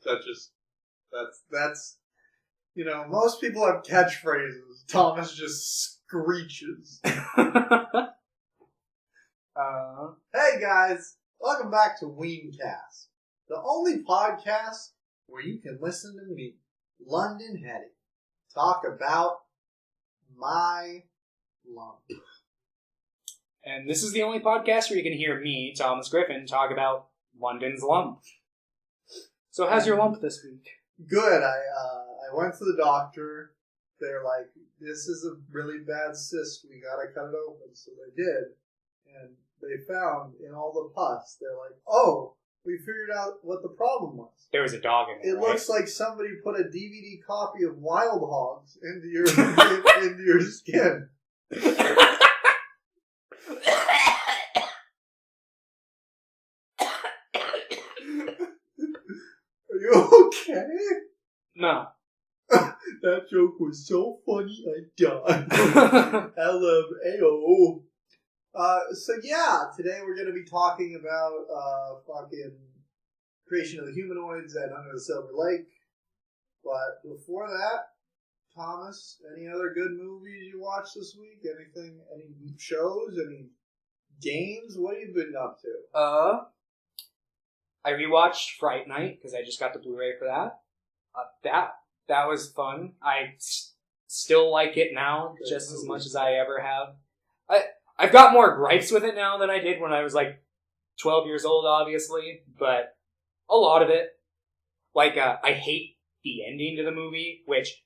That's most people have catchphrases. Thomas just screeches. Hey guys, welcome back to Weencast, the only podcast where you can listen to me, London Hetty, talk about my lump. And this is the only podcast where you can hear me, Thomas Griffin, talk about London's lump. So how's your lump this week? Good. I went to the doctor. They're like, this is a really bad cyst. We gotta cut it open. So they did. And they found in all the pus, they're like, oh, we figured out what the problem was. There was a dog in there, It looks like somebody put a DVD copy of Wild Hogs into your into your skin. Are you okay? No. That joke was so funny, I died. LMAO. So yeah, today we're going to be talking about fucking creation of the humanoids and Under the Silver Lake. But before that, Thomas, any other good movies you watched this week? Anything? Any shows? Any games? What have you been up to? I rewatched Fright Night because I just got the Blu-ray for that. That was fun. I still like it now just as much as I ever have. I've got more gripes with it now than I did when I was like 12 years old, obviously, but a lot of it. Like, I hate the ending to the movie, which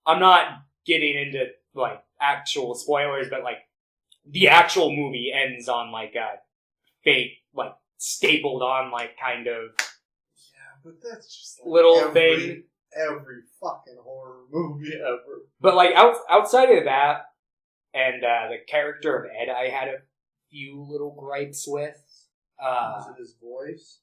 I'm not getting into, like, actual spoilers, but, like, the actual movie ends on, like, a fake, like, stapled on, like, kind of... Yeah, but that's just like little thing. Every fucking horror movie ever. But, like, outside of that, and the character of Ed, I had a few little gripes with. Was it his voice?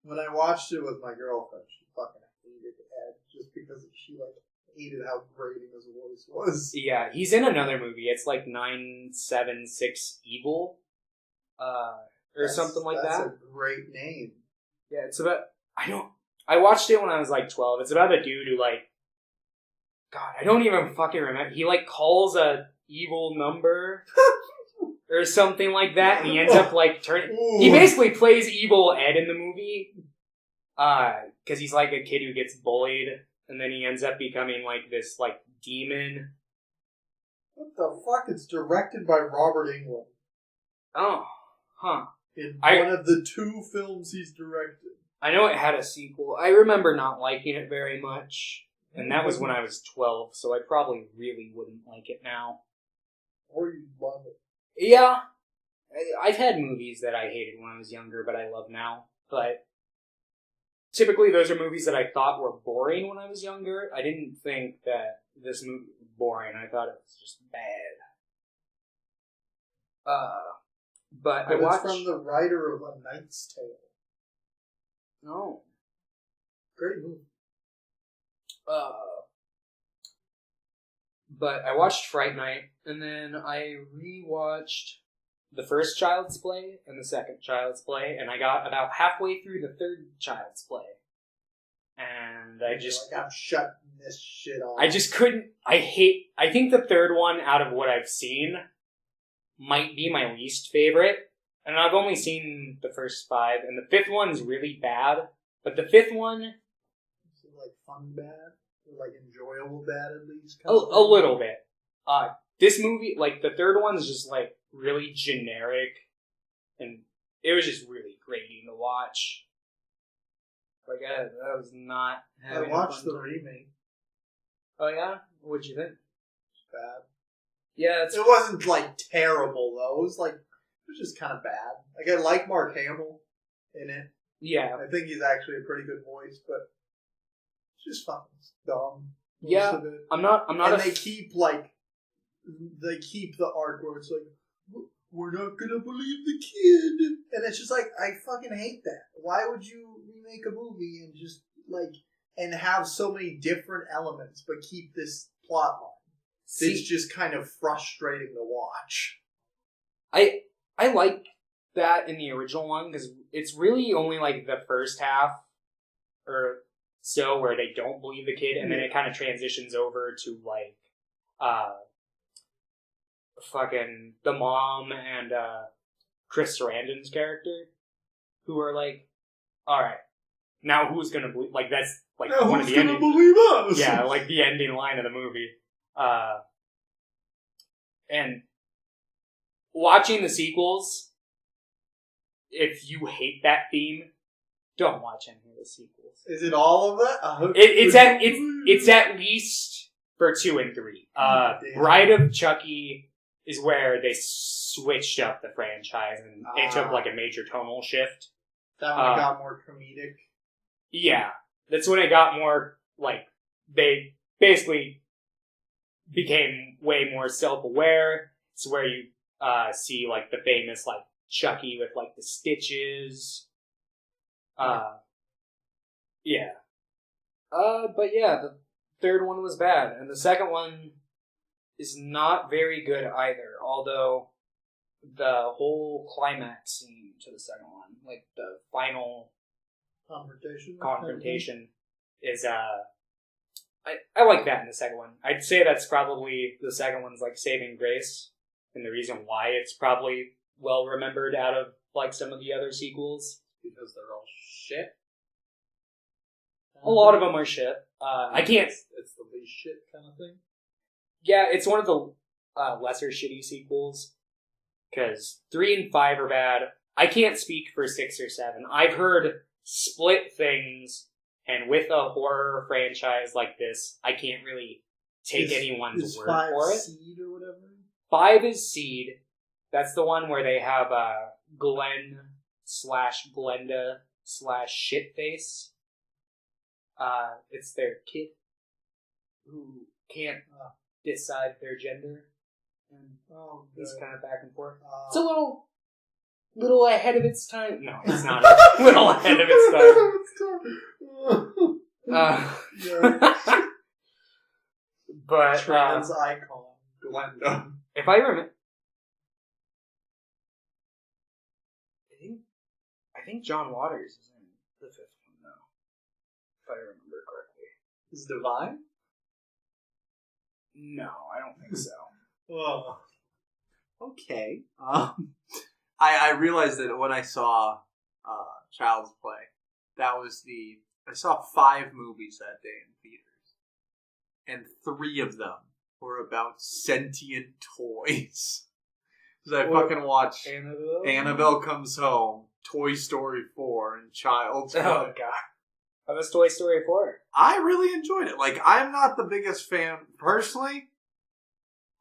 When I watched it with my girlfriend, she fucking hated Ed just because she, like, hated how grating his voice was. Yeah, he's in another movie. It's like 976 Evil, or something like that. That's a great name. Yeah, it's about... I watched it when I was like 12. It's about a dude who, like... God, I don't even fucking remember. He, like, calls a evil number or something like that, and he ends up, like, turning... Ooh. He basically plays evil Ed in the movie, because he's, like, a kid who gets bullied, and then he ends up becoming, like, this, like, demon. What the fuck? It's directed by Robert Englund. Oh, huh. In one of the 2 films he's directed. I know it had a sequel. I remember not liking it very much, and that was when I was 12, so I probably really wouldn't like it now. Or you love it. Yeah. I've had movies that I hated when I was younger, but I love now. But typically those are movies that I thought were boring when I was younger. I didn't think that this movie was boring. I thought it was just bad. But I watched... It's from the writer of A Knight's Tale. No. Great movie. But I watched Fright Night, and then I rewatched the first Child's Play and the second Child's Play, and I got about halfway through the third Child's Play. And I just... Like, I'm shutting this shit off. I just couldn't... I think the third one, out of what I've seen, might be my least favorite. And I've only seen the first 5, and the 5th one's really bad. But the 5th one... Is it, like, fun bad? Or, like, enjoyable bad, at least? A little bit. This movie, like, the third one's just, like, really generic. And it was just really grating to watch. Like, I was not having I watched a fun the time. remake. Oh, yeah? What'd you think? Bad. Yeah, It wasn't, like, terrible, though. It was just kind of bad. Like, I like Mark Hamill in it. Yeah. I think he's actually a pretty good voice, but it's just fucking dumb. Yeah, I'm not. And they keep the arc where it's like, we're not gonna believe the kid, and it's just like, I fucking hate that. Why would you remake a movie and just and have so many different elements, but keep this plot line? It's just kind of frustrating to watch. I like that in the original one, because it's really only, like, the first half, or so where they don't believe the kid, and then it kind of transitions over to like fucking the mom and Chris Sarandon's character, who are like, all right, now who's gonna believe? Like that's like one of the ending. Believe us? Yeah, like the ending line of the movie. And watching the sequels, if you hate that theme, don't watch any of the sequels. Is it all of that? It's at least for 2 and 3. Bride of Chucky is where they switched up the franchise and it took like a major tonal shift. That one got more comedic. Yeah, that's when it got more like they basically became way more self-aware. It's where you see like the famous like Chucky with like the stitches. Yeah. But yeah, the third one was bad, and the second one is not very good either. Although the whole climax scene to the second one, like the final confrontation, is I like that in the second one. I'd say that's probably the second one's like saving grace, and the reason why it's probably well remembered out of like some of the other sequels. Because they're all shit. A lot of them are shit. I can't. It's the least shit kind of thing. Yeah, it's one of the lesser shitty sequels. Because 3 and 5 are bad. I can't speak for 6 or 7. I've heard split things, and with a horror franchise like this, I can't really take anyone's word for it. 5 Seed or whatever? 5 is Seed. That's the one where they have Glenn/Glenda/Shitface. It's their kid who can't decide their gender. And he's kind of back and forth. It's a little ahead of its time. No, it's not a little ahead of its time. But trans icon Glenda. If I remember, I think John Waters is in the 5th one now. If I remember correctly, Is Divine? No, I don't think so. Oh. Okay. I realized that when I saw Child's Play, I saw 5 movies that day in theaters, and 3 of them were about sentient toys. Because I fucking watched Annabelle Comes Home, Toy Story 4, and Child's Play. Oh god, how was Toy Story 4? I really enjoyed it. Like, I'm not the biggest fan personally.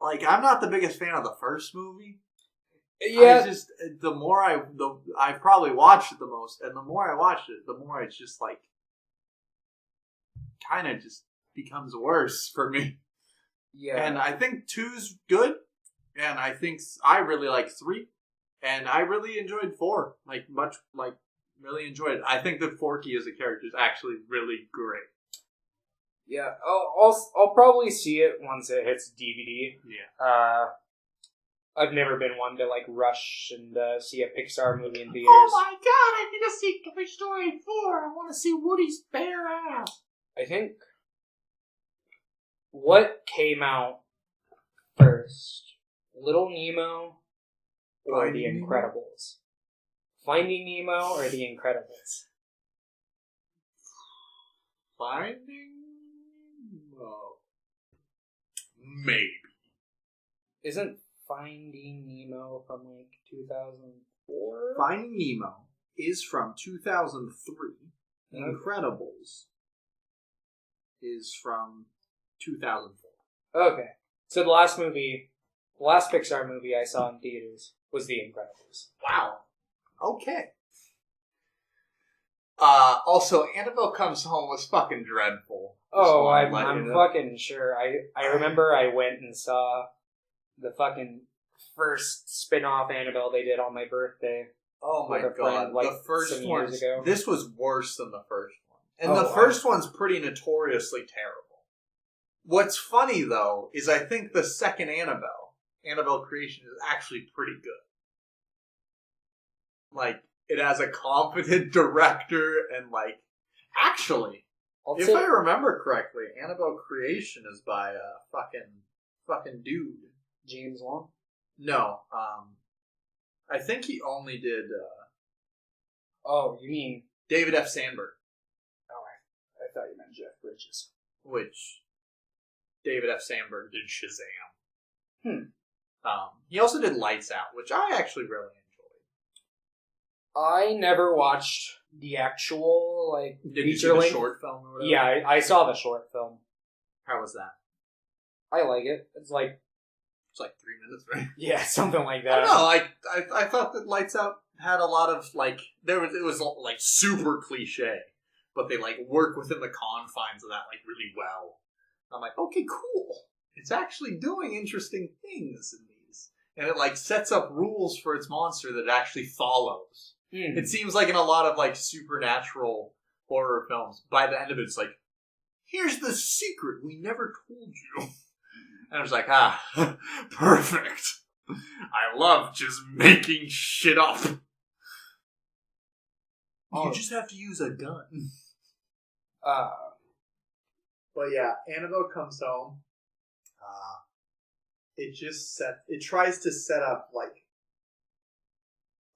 Like, I'm not the biggest fan of the first movie. Yeah. I've probably watched it the most, and the more I watched it, the more it's just like, kind of just becomes worse for me. Yeah. And I think 2's good, and I think I really like 3, and I really enjoyed 4. Really enjoyed it. I think that Forky as a character is actually really great. Yeah, I'll probably see it once it hits DVD. Yeah. I've never been one to like rush and see a Pixar movie in theaters. Oh my god! I need to see Toy Story 4. I want to see Woody's bare ass. I think what came out first, Little Nemo or The Incredibles? Finding Nemo or The Incredibles? Finding Nemo. Maybe. Isn't Finding Nemo from like 2004? Finding Nemo is from 2003. Okay. Incredibles is from 2004. Okay. So the last Pixar movie I saw in theaters was The Incredibles. Wow. Okay. Also, Annabelle Comes Home was fucking dreadful. Oh, I'm fucking sure. I remember I went and saw the fucking first spin-off Annabelle they did on my birthday. Oh my god. Friend, like, the first one, this was worse than the first one. And the first one's pretty notoriously terrible. What's funny, though, is I think the second Annabelle Creation, is actually pretty good. Like, it has a competent director, and, like, actually, If I remember correctly, Annabelle Creation is by a fucking dude. James Wan? No, I think he only did Oh, you mean... David F. Sandberg. Oh, I thought you meant Jeff Bridges. Which David F. Sandberg did Shazam. Hmm. He also did Lights Out, which I actually really enjoyed. I never watched the actual, like, Did you see the short film or whatever? Yeah, I saw the short film. How was that? I like it. It's like 3 minutes, right? Yeah, something like I that. don't know. I thought that Lights Out had a lot of, like, it was like super cliche, but they like work within the confines of that like really well. I'm like, okay, cool. It's actually doing interesting things in these, and it like sets up rules for its monster that it actually follows. It seems like in a lot of like supernatural horror films, by the end of it, it's like, here's the secret we never told you. And I was like, perfect. I love just making shit up. You just have to use a gun. But yeah, Annabelle comes home. It tries to set up like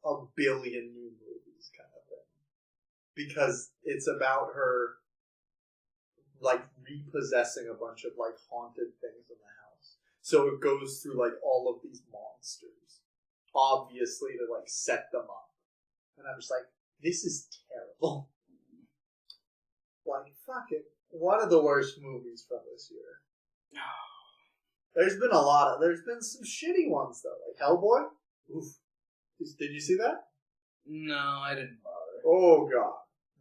1 billion new movies kind of thing. Because it's about her like repossessing a bunch of like haunted things in the house. So it goes through like all of these monsters, obviously to like set them up. And I'm just like, this is terrible. Like, fuck it. One of the worst movies from this year. There's been some shitty ones though, like Hellboy. Oof. Did you see that? No, I didn't bother. Oh god,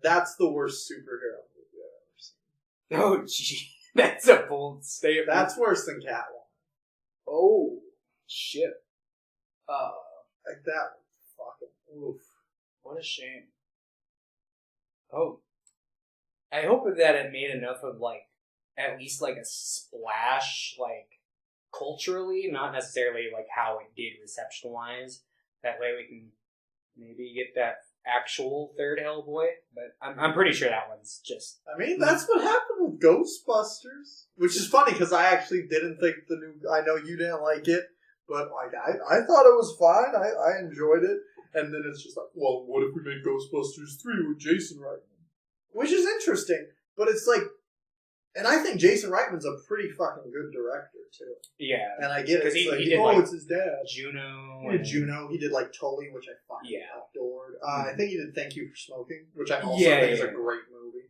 that's the worst superhero movie I've ever seen. Oh gee, that's a bold statement. That's worse than Catwoman. Oh shit. Like that fucking oof. What a shame. Oh, I hope that it made enough of like at least like a splash, like culturally, not necessarily like how it did reception wise. That way we can maybe get that actual third Hellboy, but I'm pretty sure that one's just... I mean, that's what happened with Ghostbusters. Which is funny, because I actually didn't think the new... I know you didn't like it, but like I thought it was fine. I enjoyed it. And then it's just like, well, what if we make Ghostbusters 3 with Jason Reitman? Which is interesting, but it's like... And I think Jason Reitman's a pretty fucking good director, too. Yeah. And I get it. He like, did, like, it's his dad. Juno. He did Juno. He did, like, Tully, which I fucking adored. I think he did Thank You for Smoking, which I also think is a great movie.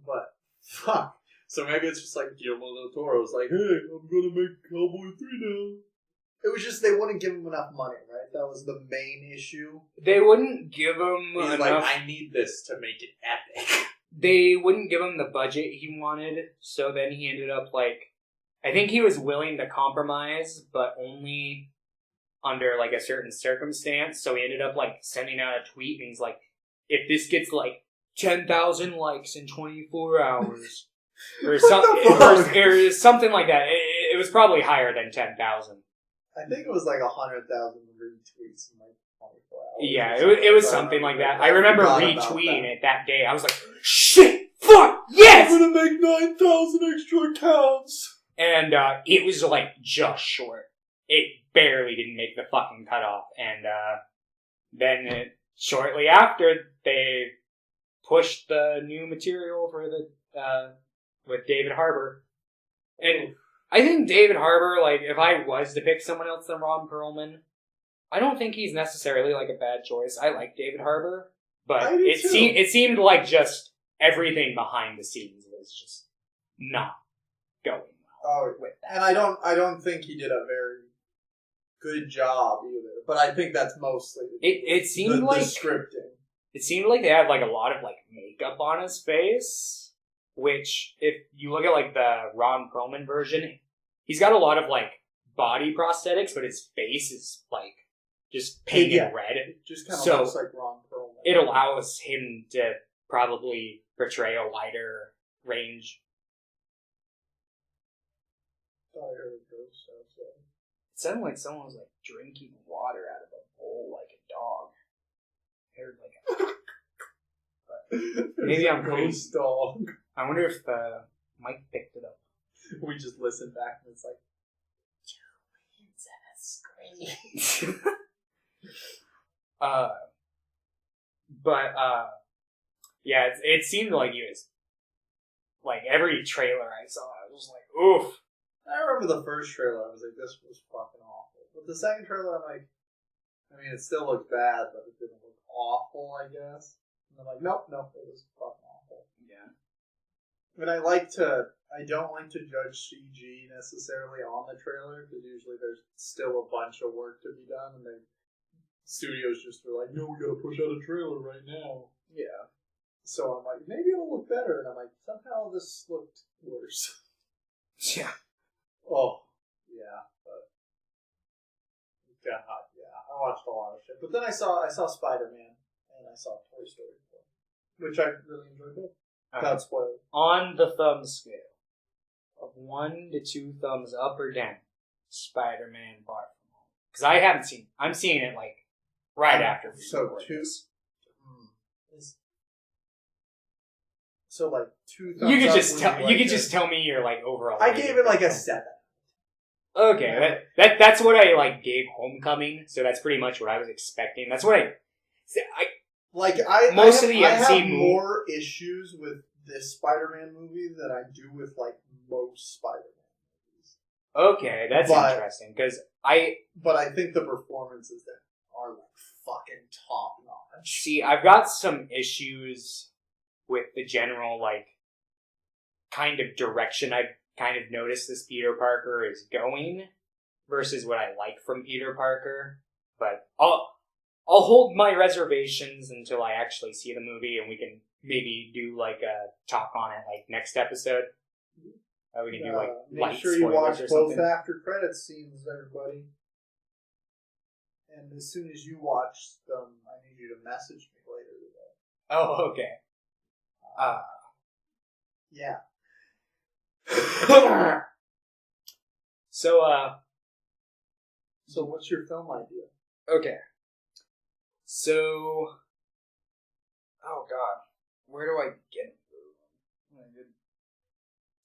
But, fuck. So maybe it's just like Guillermo del Toro's like, hey, I'm gonna make Hellboy 3 now. It was just they wouldn't give him enough money, right? That was the main issue. They wouldn't give him He's enough... like, I need this to make it epic. They wouldn't give him the budget he wanted, so then he ended up, like... I think he was willing to compromise, but only under, like, a certain circumstance, so he ended up, like, sending out a tweet, and he's like, if this gets, like, 10,000 likes in 24 hours, or something like that. It was probably higher than 10,000. I think it was like 100,000 retweets in like 24 hours. Yeah, it was something like that. I remember retweeting it that day. I was like, shit, fuck, yes! I'm gonna make 9,000 extra accounts! And it was like just short. It barely didn't make the fucking cutoff. And then shortly after, they pushed the new material for the with David Harbour. And I think David Harbour, like, if I was to pick someone else than Ron Perlman, I don't think he's necessarily, like, a bad choice. I like David Harbour, but it seemed like just everything behind the scenes was just not going well with that. And I don't think he did a very good job either, but I think that's mostly it seemed like the scripting. It seemed like they had, like, a lot of, like, makeup on his face. Which, if you look at, like, the Ron Perlman version, he's got a lot of, like, body prosthetics, but his face is, like, just painted red. Just kind of looks like Ron Perlman. It allows him to probably portray a wider range. I heard a ghost outside. It sounded like someone was, like, drinking water out of a bowl like a dog. I heard, like, Maybe I'm ghost dog. I wonder if Mike picked it up. We just listen back and it's like, that's great. Yeah, it seemed like he was, like, every trailer I saw, I was like, oof. I remember the first trailer, I was like, this was fucking awful. But the second trailer, I'm like, I mean, it still looked bad, but it didn't look awful, I guess. And I'm like, nope, it was fucking awful. Yeah. And I don't like to judge CG necessarily on the trailer, because usually there's still a bunch of work to be done, and studios just are like, no, we gotta push out a trailer right now. Yeah. So I'm like, maybe it'll look better, and I'm like, somehow this looked worse. Yeah. Oh, yeah, but God, yeah, I watched a lot of shit. But then I saw Spider-Man, and I saw Toy Story 4, which I really enjoyed both. Without spoiling. On the thumb scale of 1 to 2 thumbs up or down, Spider-Man Far From Home. Because I haven't seen it. I'm seeing it, like, right after. So 2... So, like, 2 thumbs you could up just tell. would be You like could just tell me your, like, overall. I gave it like a 7. Okay, that's what I like gave Homecoming. So that's pretty much what I was expecting. That's what I most of the I have MCU more issues with this Spider-Man movie than I do with like most Spider-Man movies. Okay, that's interesting because But I think the performances that are like fucking top notch. See, I've got some issues with the general, like, kind of direction I've kind of noticed this Peter Parker is going versus what I like from Peter Parker. But I'll hold my reservations until I actually see the movie, and we can maybe do, like, a talk on it, like, next episode. We can do, like, make sure you watch both after credits scenes, everybody. And as soon as you watch them, I need you to message me later today. Oh, okay. Yeah. So what's your film idea? Okay. So, oh god, where do I begin?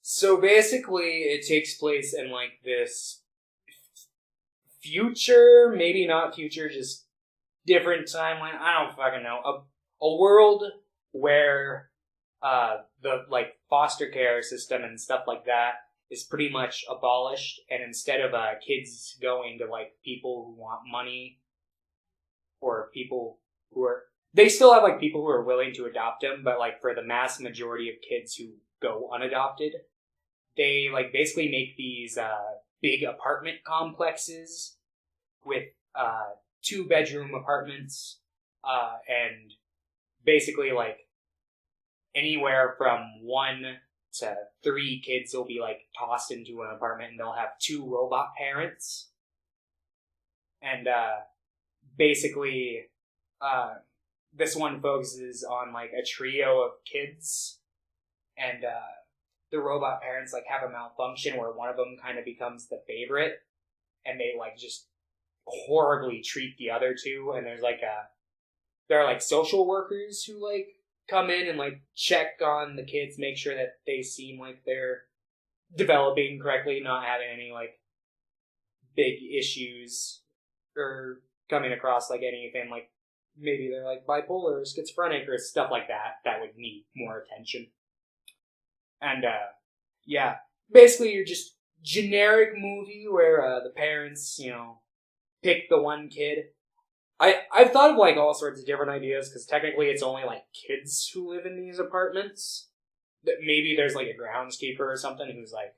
So basically, it takes place in, like, this future, maybe not future, just different timeline. I don't fucking know. A world where the, like, foster care system and stuff like that is pretty much abolished, and instead of kids going to, like, people who want money, or people who are... They still have, like, people who are willing to adopt them, but, like, for the mass majority of kids who go unadopted, they, like, basically make these big apartment complexes with 2-bedroom apartments, and basically, like, anywhere from 1 to 3 kids will be, like, tossed into an apartment, and they'll have 2 robot parents. And basically, this one focuses on, like, a trio of kids, and the robot parents, like, have a malfunction where one of them kind of becomes the favorite, and they, like, just horribly treat the other 2, and there are, like, social workers who, like, come in and, like, check on the kids, make sure that they seem like they're developing correctly, not having any, like, big issues, or coming across, like, anything, like, maybe they're, like, bipolar or schizophrenic or stuff like that would need more attention. And, yeah, basically you're just generic movie where the parents, you know, pick the one kid. I've thought of, like, all sorts of different ideas, because technically it's only, like, kids who live in these apartments. That maybe there's, like, a groundskeeper or something who's, like,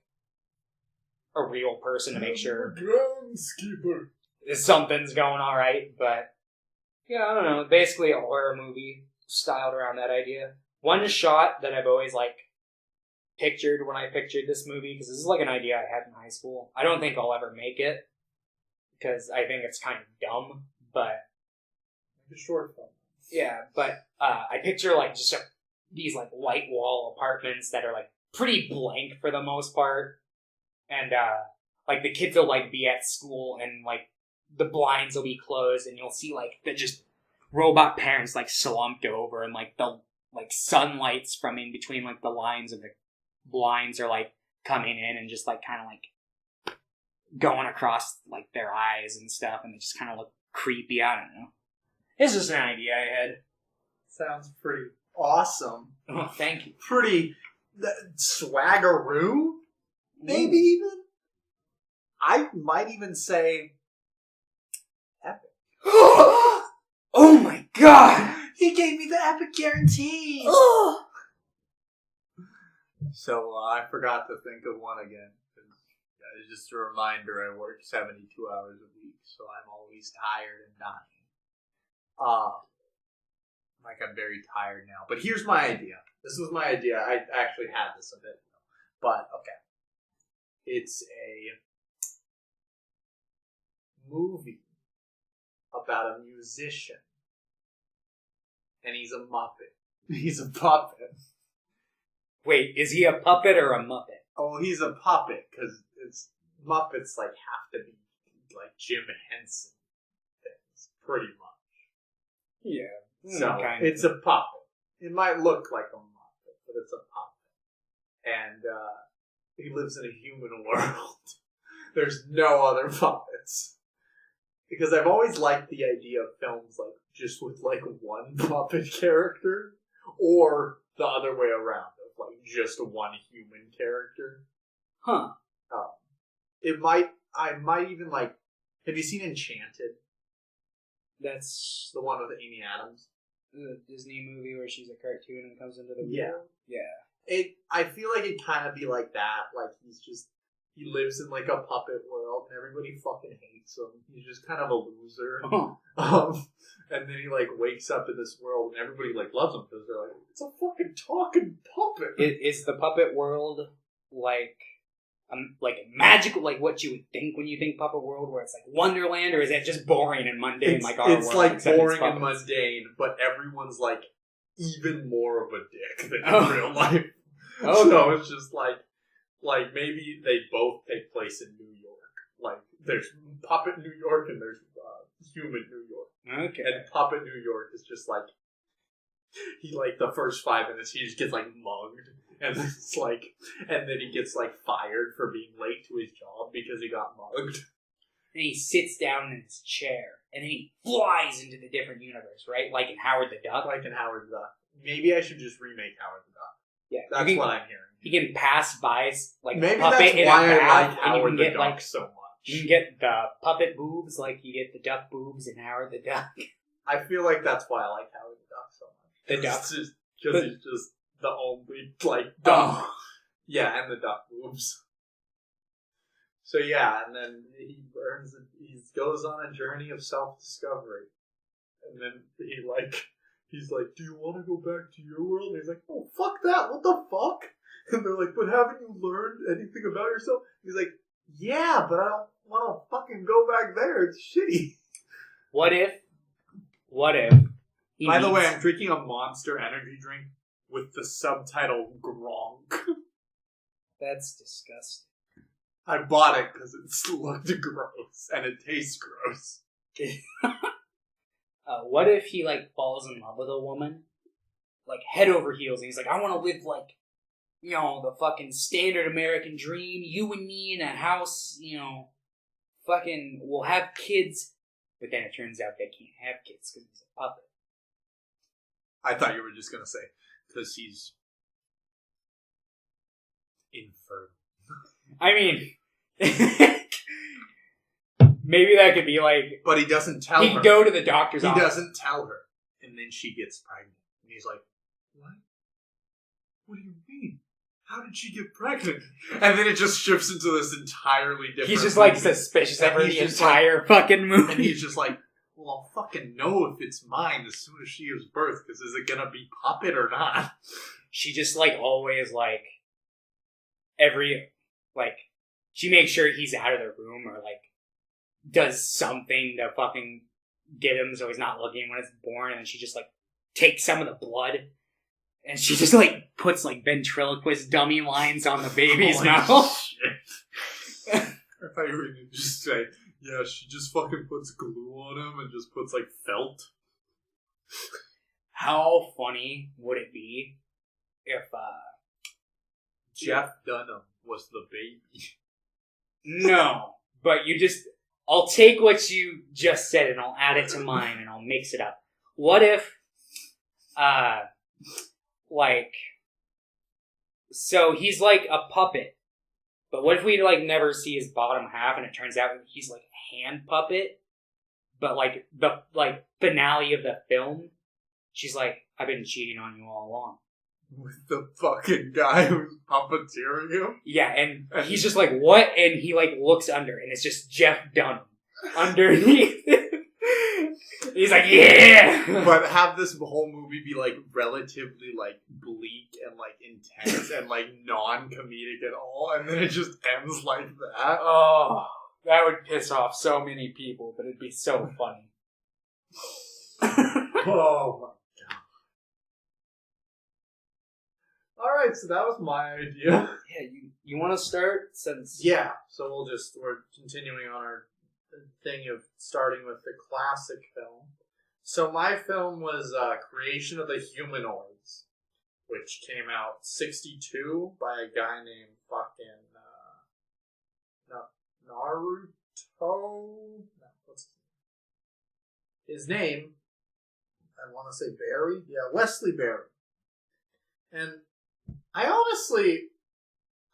a real person to make sure Groundskeeper. Something's going alright, but yeah, I don't know. Basically a horror movie styled around that idea. One shot that I've always, like, pictured when I pictured this movie, because this is, like, an idea I had in high school. I don't think I'll ever make it, because I think it's kind of dumb, but... The short film. Yeah, but I picture, like, just these, like, white wall apartments that are, like, pretty blank for the most part, and, like, the kids will, like, be at school, and, like, the blinds will be closed, and you'll see, like, the just robot parents, like, slumped over, and, like, the like sunlights from in between like the lines of the blinds are like coming in and just like kind of like going across like their eyes and stuff, and they just kind of look creepy. I don't know. It's just an idea I had. Sounds pretty awesome. Oh, thank you. Pretty swaggeroo, maybe even. I might even say epic. Oh my god! He gave me the epic guarantee. So I forgot to think of one again. Just a reminder, I work 72 hours a week, so I'm always tired and dying. Like I'm very tired now. But here's my idea. This was my idea. I actually had this a bit ago. But, okay. It's a movie about a musician. And he's a Muppet. He's a puppet. Wait, is he a puppet or a Muppet? Oh, he's a puppet, because it's Muppets, like, have to be, like, Jim Henson things, pretty much. Yeah. So, it's a puppet. It might look like a Muppet, but it's a puppet. And, he lives in a human world. There's no other puppets. Because I've always liked the idea of films, like, just with, like, one puppet character, or the other way around, of, like, just one human character. Huh. I might even, like, have you seen Enchanted? That's The one with Amy Adams? the Disney movie where she's a cartoon and comes into the Yeah. world? Yeah. I feel like it'd kind of be like that. Like, he lives in, like, a puppet world, and everybody fucking hates him. He's just kind of a loser. And then he, like, wakes up in this world, and everybody, like, loves him, because they're like, it's a fucking talking puppet. Is the puppet world, like magical, like what you would think when you think puppet world, where it's like Wonderland, or is it just boring and mundane like our world? It's like boring and mundane, but everyone's like even more of a dick than in real life. Okay. So it's just like maybe they both take place in New York. Like there's Puppet New York and there's Human New York. Okay. And Puppet New York is just like he like the first 5 minutes he just gets like mugged. And it's like, and then he gets like fired for being late to his job because he got mugged. And he sits down in his chair, and then he flies into the different universe, right? Like in Howard the Duck. Like in Howard the Duck. Maybe I should just remake Howard the Duck. Yeah, That's what I'm hearing. He can pass by like maybe puppet that's in why a I bath, like and you Howard can the get Duck like so much. you can get the puppet boobs, like you get the duck boobs in Howard the Duck. I feel like that's why I like Howard the Duck so much. The duck, Because he's just the only like duck. Oh. Yeah, and the duck boobs. So yeah, and then he goes on a journey of self-discovery. And then he's like, do you want to go back to your world? And he's like, oh, fuck that, what the fuck? And they're like, but haven't you learned anything about yourself? He's like, yeah, but I don't want to fucking go back there, it's shitty. What if? By the way, I'm drinking a Monster energy drink with the subtitle Gronk. That's disgusting. I bought it because it looked gross and it tastes gross. What if he like falls in love with a woman, like head over heels, and he's like, I want to live like, you know, the fucking standard American dream, you and me in a house, you know, fucking, we'll have kids, but then it turns out they can't have kids because he's a puppet. I thought you were just gonna say, because he's infertile. I mean, maybe that could be like... But he doesn't tell her. He'd go to the doctor's office. He doesn't tell her. And then she gets pregnant. And he's like, what? What do you mean? How did she get pregnant? And then it just shifts into this entirely different He's just movie. like suspicious of her the entire fucking movie. And he's just like, well, I'll fucking know if it's mine as soon as she gives birth, because is it gonna be puppet or not? She just like always like she makes sure he's out of the room or like does something to fucking get him so he's not looking when it's born, and then she just like takes some of the blood and she just like puts like ventriloquist dummy lines on the baby's mouth. Shit. I thought you were gonna just say, yeah, she just fucking puts glue on him and just puts like felt. how funny would it be if Jeff Dunham was the baby. No, but I'll take what you just said and I'll add it to mine and I'll mix it up. What if, so he's like a puppet, but what if we never see his bottom half and it turns out he's like a hand puppet, but the finale of the film, she's like, I've been cheating on you all along. With the fucking guy who's puppeteering him? Yeah, and he's just like, what? And he looks under and it's just Jeff Dunham underneath. He's like, yeah! But have this whole movie be relatively bleak and intense and non-comedic at all, and then it just ends like that. Oh, that would piss off so many people, but it'd be so funny. Oh my. Alright, so that was my idea. Yeah, you want to start? Since Yeah, so we're continuing on our thing of starting with the classic film. So my film was Creation of the Humanoids, which came out 1962 by a guy named fucking Naruto. No, what's his name? I want to say Barry. Yeah, Wesley Barry. And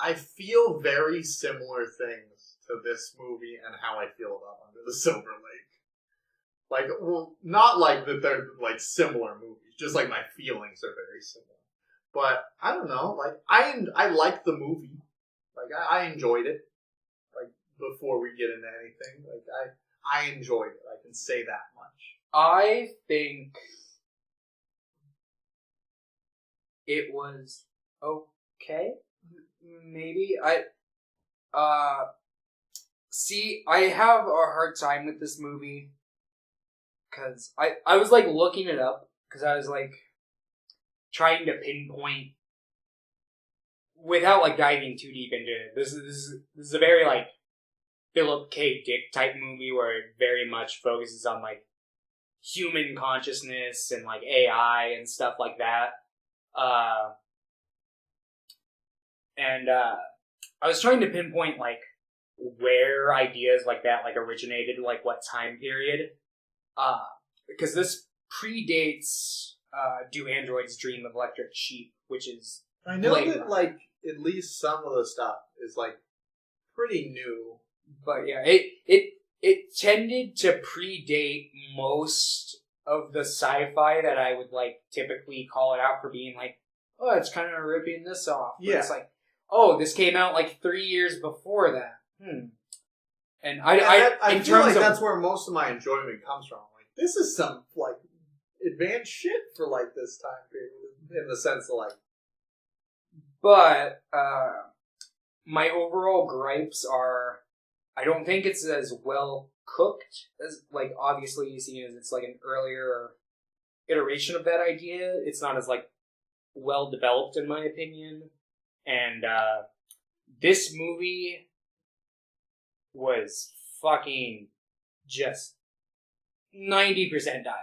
I feel very similar things to this movie and how I feel about Under the Silver Lake. Not that they're similar movies, just my feelings are very similar. But I don't know, I liked the movie. I enjoyed it. Before we get into anything, I enjoyed it. I can say that much. I think it was okay. Maybe see, I have a hard time with this movie because I was looking it up because I was trying to pinpoint without diving too deep into it. This is a very Philip K. Dick type movie where it very much focuses on human consciousness and AI and stuff like that. And I was trying to pinpoint where ideas like that originated, what time period. Because this predates Do Androids Dream of Electric Sheep, which is I know later. that at least some of the stuff is pretty new. But yeah, it tended to predate most of the sci-fi that I would typically call it out for being oh, it's kind of ripping this off. But yeah. It's oh, this came out 3 years before that. And I in feel terms of, that's where most of my enjoyment comes from. This is some advanced shit for this time period in the sense of But my overall gripes are, I don't think it's as well cooked as obviously seeing as it's an earlier iteration of that idea. It's not as well developed in my opinion. And this movie was fucking just 90% dialogue.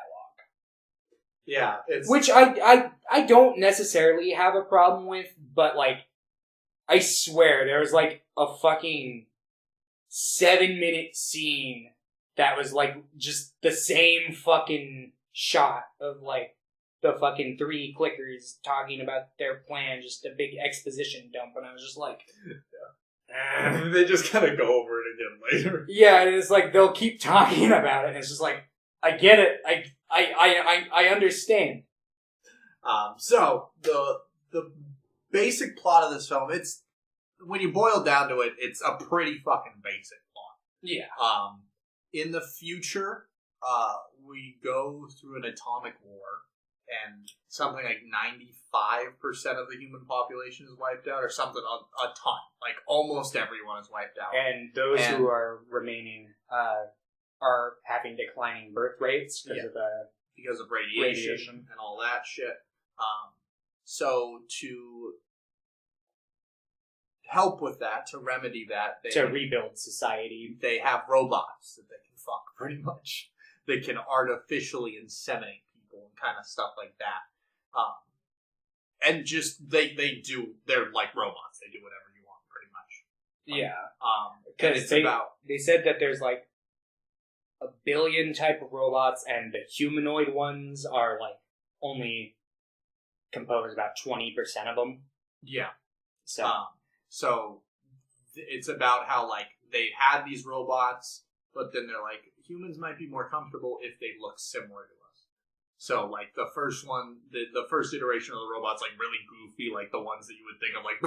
Yeah, it's which I don't necessarily have a problem with, but I swear there was a fucking 7-minute scene that was just the same fucking shot of the fucking 3 clickers talking about their plan, just a big exposition dump, and I was just they just kind of go over it again later. Yeah, and it's they'll keep talking about it, and it's just I get it, I understand. So the basic plot of this film, it's when you boil down to it, it's a pretty fucking basic plot. Yeah. In the future, we go through an atomic war, and something 95% of the human population is wiped out, or something a ton. Almost everyone is wiped out. And those who are remaining are having declining birth rates because of radiation and all that shit. So to help with that, to remedy that, to rebuild society, they have robots that they can fuck, pretty much. They can artificially inseminate people. people and kind of stuff like that. And just they're like robots. They do whatever you want, pretty much. Because they said that there's like 1 billion type of robots, and the humanoid ones are like only compose about 20% of them. Yeah. So, it's about how like they had these robots, but then they're like, humans might be more comfortable if they look similar to us. So like the first one, the first iteration of the robot's like really goofy, like the ones that you would think of like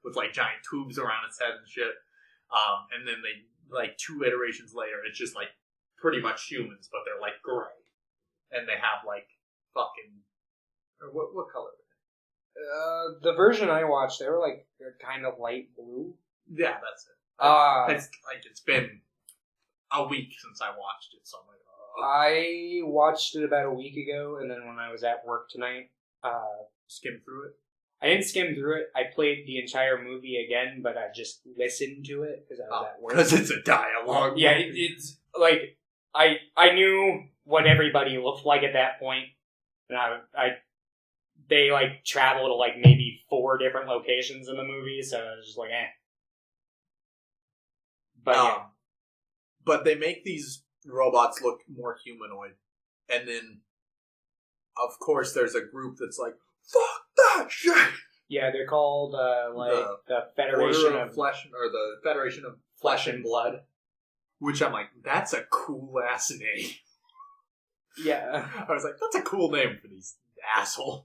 with like giant tubes around its head and shit. And then they like 2 iterations later, it's just like pretty much humans, but they're like gray, and they have like fucking. Or what color? the version I watched, they're kind of light blue. Yeah, that's it. It's been a week since I watched it, so I'm like, I watched it about a week ago, and then when I was at work tonight, skim through it. I didn't skim through it. I played the entire movie again, but I just listened to it because I was at work. Because it's a dialogue. Yeah, it's like I knew what everybody looked like at that point, and they like travel to like maybe 4 different locations in the movie, so I was just like, eh. But yeah. But they make these robots look more humanoid, and then of course there's a group that's like, fuck that shit. Yeah, they're called the Federation of Flesh, or the Federation of Flesh and Blood. Which I'm like, that's a cool ass name. Yeah. I was like, that's a cool name for these assholes.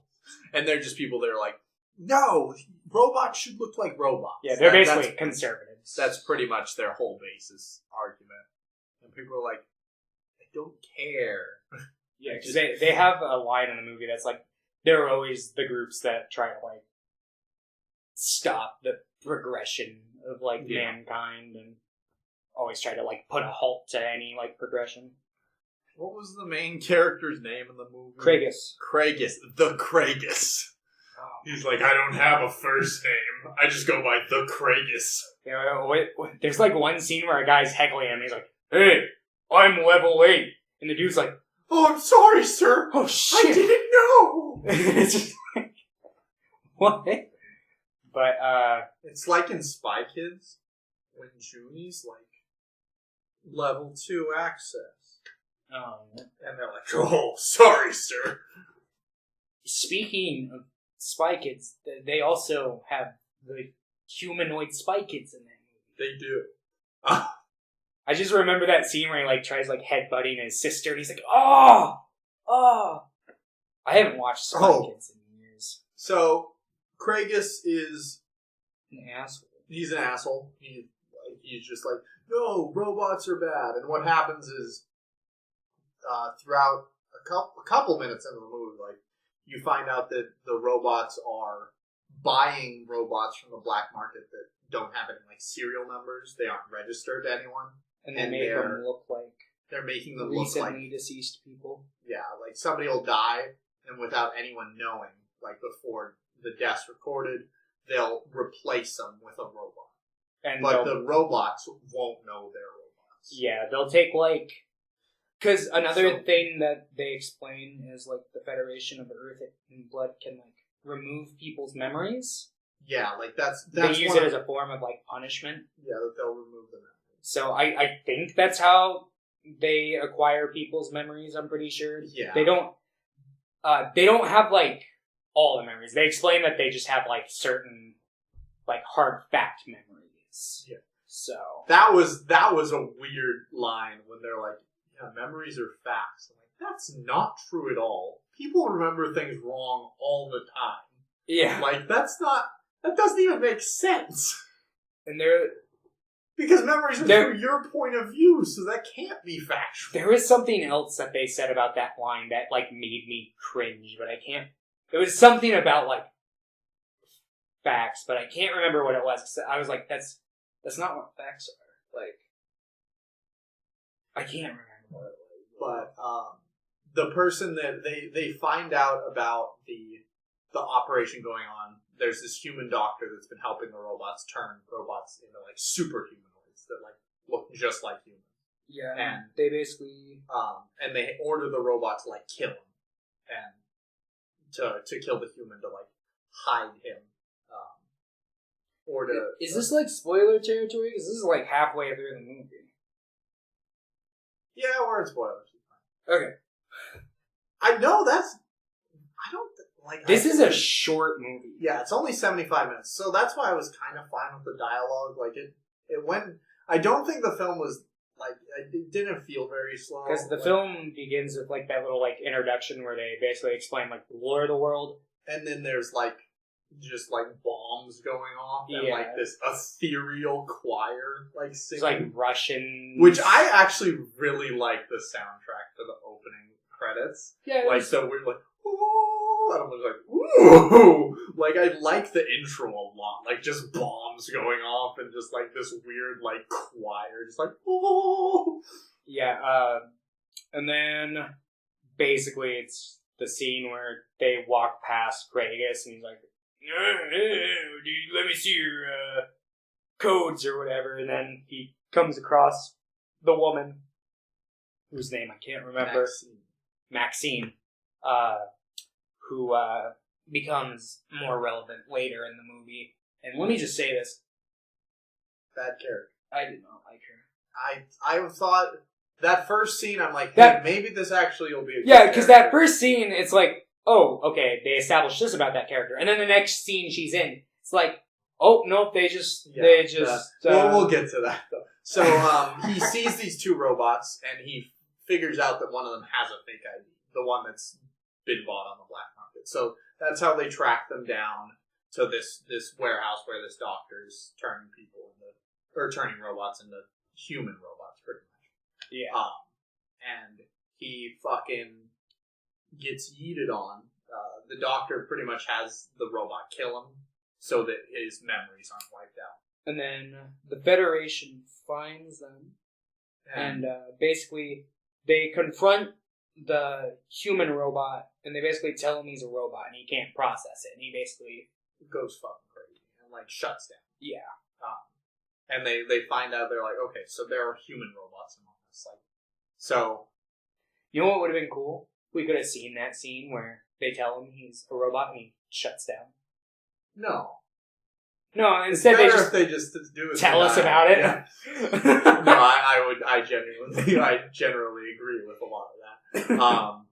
And they're just people that are like, no, robots should look like robots. Yeah, they're basically conservatives. That's pretty much their whole basis argument. And people are like, I don't care. Yeah, because they have a line in the movie that's like, they're always the groups that try to like stop the progression of like mankind, and always try to like put a halt to any like progression. What was the main character's name in the movie? Kragus. The Kragus. Oh. He's like, I don't have a first name. I just go by the Kragus. Yeah, there's like one scene where a guy's heckling him. He's like, "Hey, I'm level 8," and the dude's like, "Oh, I'm sorry, sir. Oh shit, I didn't know." It's just like, what? But it's like in Spy Kids when Junie's like level 2 access. And they're like, "Oh, sorry, sir." Speaking of Spy Kids, they also have the humanoid Spy Kids in that movie. They do. I just remember that scene where he like tries like headbutting his sister, and he's like, "Oh!" I haven't watched Spy Kids in years. So Kragus is an asshole. He's an asshole. He's just like, no, robots are bad. And what happens is, throughout a couple minutes into the movie, like, you find out that the robots are buying robots from the black market that don't have any like serial numbers. They aren't registered to anyone, and they make them look like they're making them look like recently deceased people. Yeah, like somebody will die, and without anyone knowing, like before the death's recorded, they'll replace them with a robot. But the robots won't know they're robots. Yeah, they'll take like. Because another thing that they explain is, like, the Federation of Earth and Blood can, like, remove people's memories. Yeah, like, that's they use it as a form of, like, punishment. Yeah, that they'll remove the memories. So I think that's how they acquire people's memories, I'm pretty sure. Yeah. They don't have, like, all the memories. They explain that they just have, like, certain, like, hard fact memories. Yeah. So. That was a weird line when they're like, memories are facts. I'm like, that's not true at all. People remember things wrong all the time. Yeah. Like, that doesn't even make sense. And because memories are through your point of view, so that can't be factual. There was something else that they said about that line that, like, made me cringe, but I can't. It was something about, like, facts, but I can't remember what it was. I was like, that's not what facts are. Like, I can't remember. But the person that they find out about the operation going on, there's this human doctor that's been helping the robots turn robots into like super humanoids that like look just like humans. Yeah, and they basically and they order the robot to like kill him, and to kill the human to like hide him, or to. Is this like spoiler territory? Because this is like halfway through the movie. Yeah, we're in spoilers. Okay. I know that's. I don't like. This is a short movie. Yeah, it's only 75 minutes, so that's why I was kind of fine with the dialogue. Like it went. I don't think the film was like it didn't feel very slow Because the film begins with like that little like introduction where they basically explain like the lore of the world, and then there's like just like bombs going off and Yeah. like this ethereal choir like singing, it's like Russian, which I actually really like the soundtrack for the opening credits. yeah, Like so we're like. Ooh, and I was like, ooh! Like, I like the intro a lot. Like, just bombs going off and just, like, this weird, like, choir. Just like, ooh! yeah. And then basically it's the scene where they walk past Kragus and he's like, dude, let me see your codes or whatever. And then he comes across the woman whose name I can't remember, Maxine. Who becomes more relevant later in the movie. And let me just say this. Bad character. I did not like her. I thought, that first scene, I'm like, That- hey, maybe this actually will be a good Yeah, because that character. first scene, it's like, oh, okay, they established this about that character. And then the next scene she's in, it's like, oh, nope, they just... Well, we'll get to that, though. So, he sees these two robots, and he figures out that one of them has a fake ID. The one that's been bought on the black market. So that's how they track them down to this warehouse where this doctor's turning turning robots into human robots, pretty much. Yeah. And he fucking gets yeeted on. The doctor pretty much has the robot kill him so that his memories aren't wiped out. And then the Federation finds them, and basically they confront the human robot, and they basically tell him he's a robot and he can't process it, and he basically goes fucking crazy and like shuts down. Yeah. And they find out, they're like, okay, so there are human robots among us. Like, so You know what would have been cool? We could have seen that scene where they tell him he's a robot and he shuts down. no. No, It's instead better they just if they just do it. tell us about it. Yeah. No, I generally agree with a lot of that.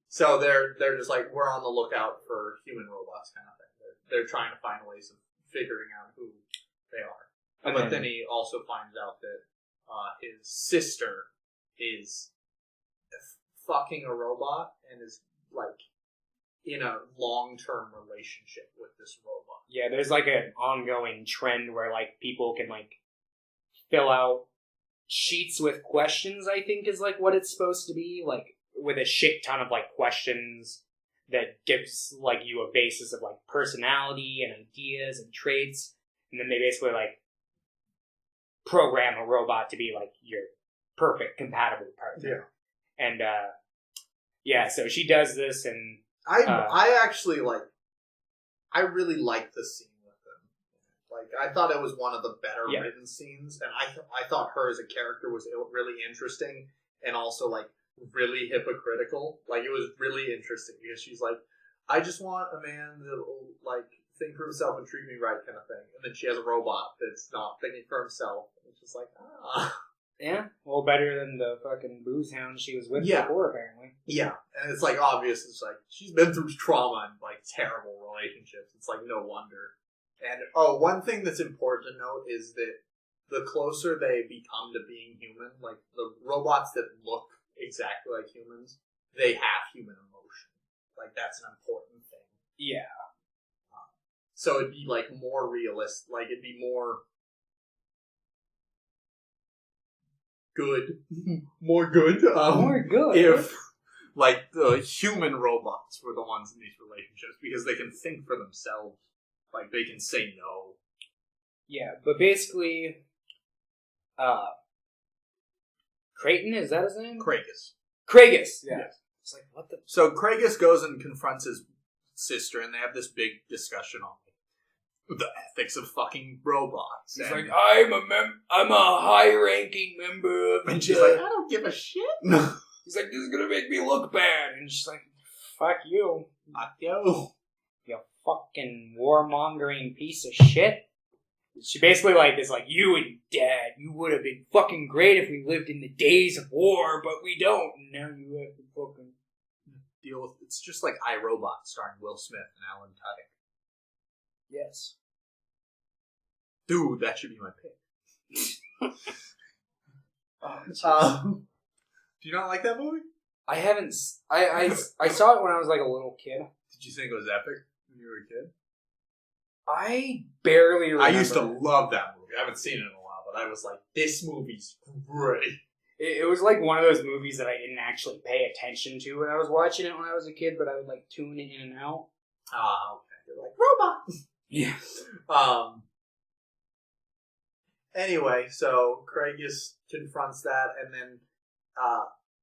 So they're just like, we're on the lookout for human robots kind of thing. They're trying to find ways of figuring out who they are. But then he also finds out that his sister is fucking a robot and is like in a long-term relationship with this robot. Yeah, there's like an ongoing trend where like people can like fill out sheets with questions, I think is like what it's supposed to be, like with a shit ton of like questions that gives like you a basis of like personality and ideas and traits, and then they basically like program a robot to be like your perfect compatible partner. Yeah. And yeah, so she does this, and I actually like. I really liked the scene with them. Like, I thought it was one of the better written scenes, and I thought her as a character was really interesting, and also like really hypocritical. Like, it was really interesting because she's like, I just want a man that will like think for himself and treat me right, kind of thing. And then she has a robot that's not thinking for himself. And it's just like, yeah, well, better than the fucking booze hound she was with before, apparently. Yeah, and it's like obvious. It's like she's been through trauma and like terrible relationships. It's like no wonder. And one thing that's important to note is that the closer they become to being human, like the robots that look exactly like humans, they have human emotion. Like that's an important thing. Yeah. So it'd be like more realistic. Like it'd be more good, more good. More good. If like the human robots were the ones in these relationships, because they can think for themselves. Like they can say no. Yeah, but basically, Creighton, is that his name? Kragus. Yeah. It's like, what the? So Kragus goes and confronts his sister, and they have this big discussion on the ethics of fucking robots. He's like, I'm a high-ranking member of and she's like, I don't give a shit. He's like, this is gonna make me look bad. And she's like, fuck you. Fuck you. You fucking warmongering piece of shit. She basically is like, you and Dad, you would have been fucking great if we lived in the days of war, but we don't. And now you have to fucking deal with. It's just like iRobot starring Will Smith and Alan Tudyk. Yes. Dude, that should be my pick. Do you not like that movie? I haven't. I saw it when I was like a little kid. Did you think it was epic when you were a kid? I barely remember. I used to love that movie. I haven't seen it in a while, but I was like, this movie's great. It was like one of those movies that I didn't actually pay attention to when I was watching it when I was a kid, but I would like tune in and out. Ah, okay. You're like, robots! Yeah. Anyway, so Craigus confronts that, and then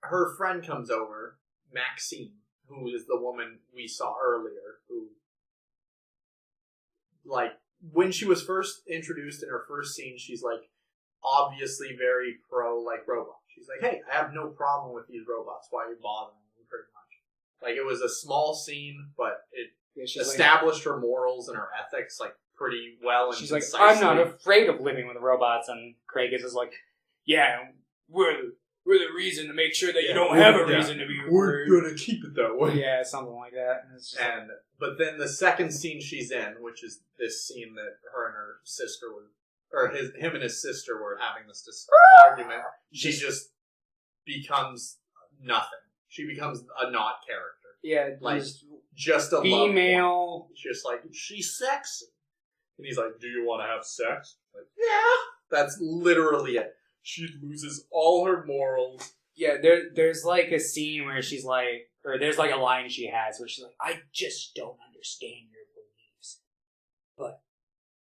her friend comes over, Maxine, who is the woman we saw earlier, who, like, when she was first introduced in her first scene, she's, like, obviously very pro, like, robot. She's like, hey, I have no problem with these robots. Why are you bothering me, pretty much? Like, it was a small scene, but it established her morals and her ethics, like, pretty well and she's like, concisely. I'm not afraid of living with robots, and Craigus is like, yeah, we're the reason to make sure that you don't have a reason to be We're gonna keep it that way. Yeah, something like that. But then the second scene she's in, which is this scene that her and her sister him and his sister were having this argument, she just becomes nothing. She becomes a not character. Yeah, like just a female. Just like, she's sexy. And he's like, do you want to have sex? Like, yeah. That's literally it. She loses all her morals. Yeah, there's like a scene where she's like, or there's like a line she has where she's like, I just don't understand your beliefs, but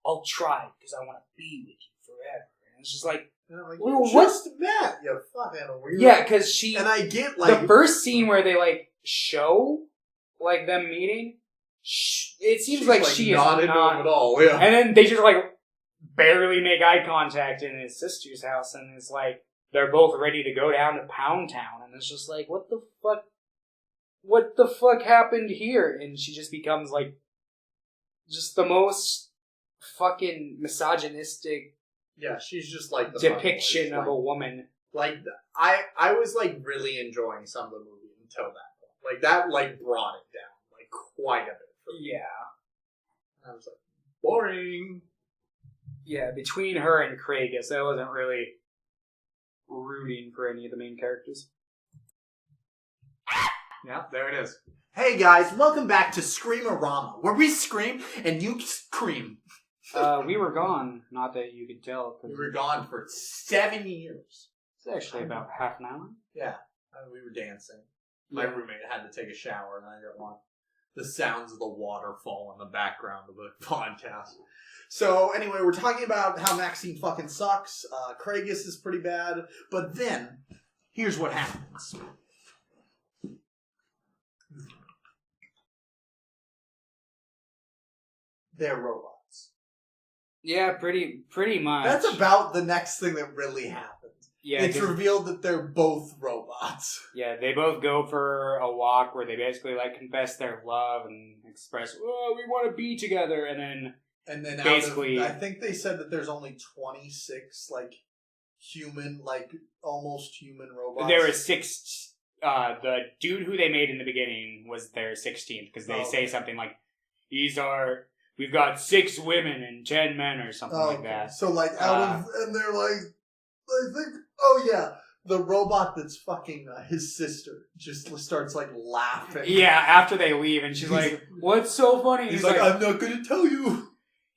I'll try because I want to be with you forever. And it's just like, well, what's that? You fucking weird. Yeah, because she. And I get like the first scene where they like show like them meeting. It seems like she is not into him at all. Yeah, and then they just like barely make eye contact in his sister's house, and it's like they're both ready to go down to Pound Town, and it's just like, what the fuck? What the fuck happened here? And she just becomes like just the most fucking misogynistic. Yeah, she's just like the depiction of a woman. Like I was like really enjoying some of the movie until that point. Like that like brought it down like quite a bit. Yeah. I was like, boring. Yeah, between her and Craigus, I wasn't really rooting for any of the main characters. Yeah, there it is. Hey guys, welcome back to Screamerama, where we scream and you scream. We were gone, not that you could tell. We were gone for 7 years. It's actually about half an hour. Yeah, we were dancing. My roommate had to take a shower, and I didn't want the sounds of the waterfall in the background of the podcast. So anyway, we're talking about how Maxine fucking sucks. Craigus is pretty bad. But then, here's what happens. They're robots. Yeah, pretty much. That's about the next thing that really happens. Yeah, it's revealed that they're both robots. Yeah, they both go for a walk where they basically like confess their love and express, "Oh, we want to be together," and then basically, I think they said that there's only 26 like human, like almost human robots. There were 6. The dude who they made in the beginning was their 16th because they say something like, "We've got 6 women and 10 men" or something like that. So like and they're like, I think, oh yeah, the robot that's fucking his sister just starts like laughing. Yeah, after they leave, and she's like, "What's so funny?" He's like, "I'm not gonna tell you."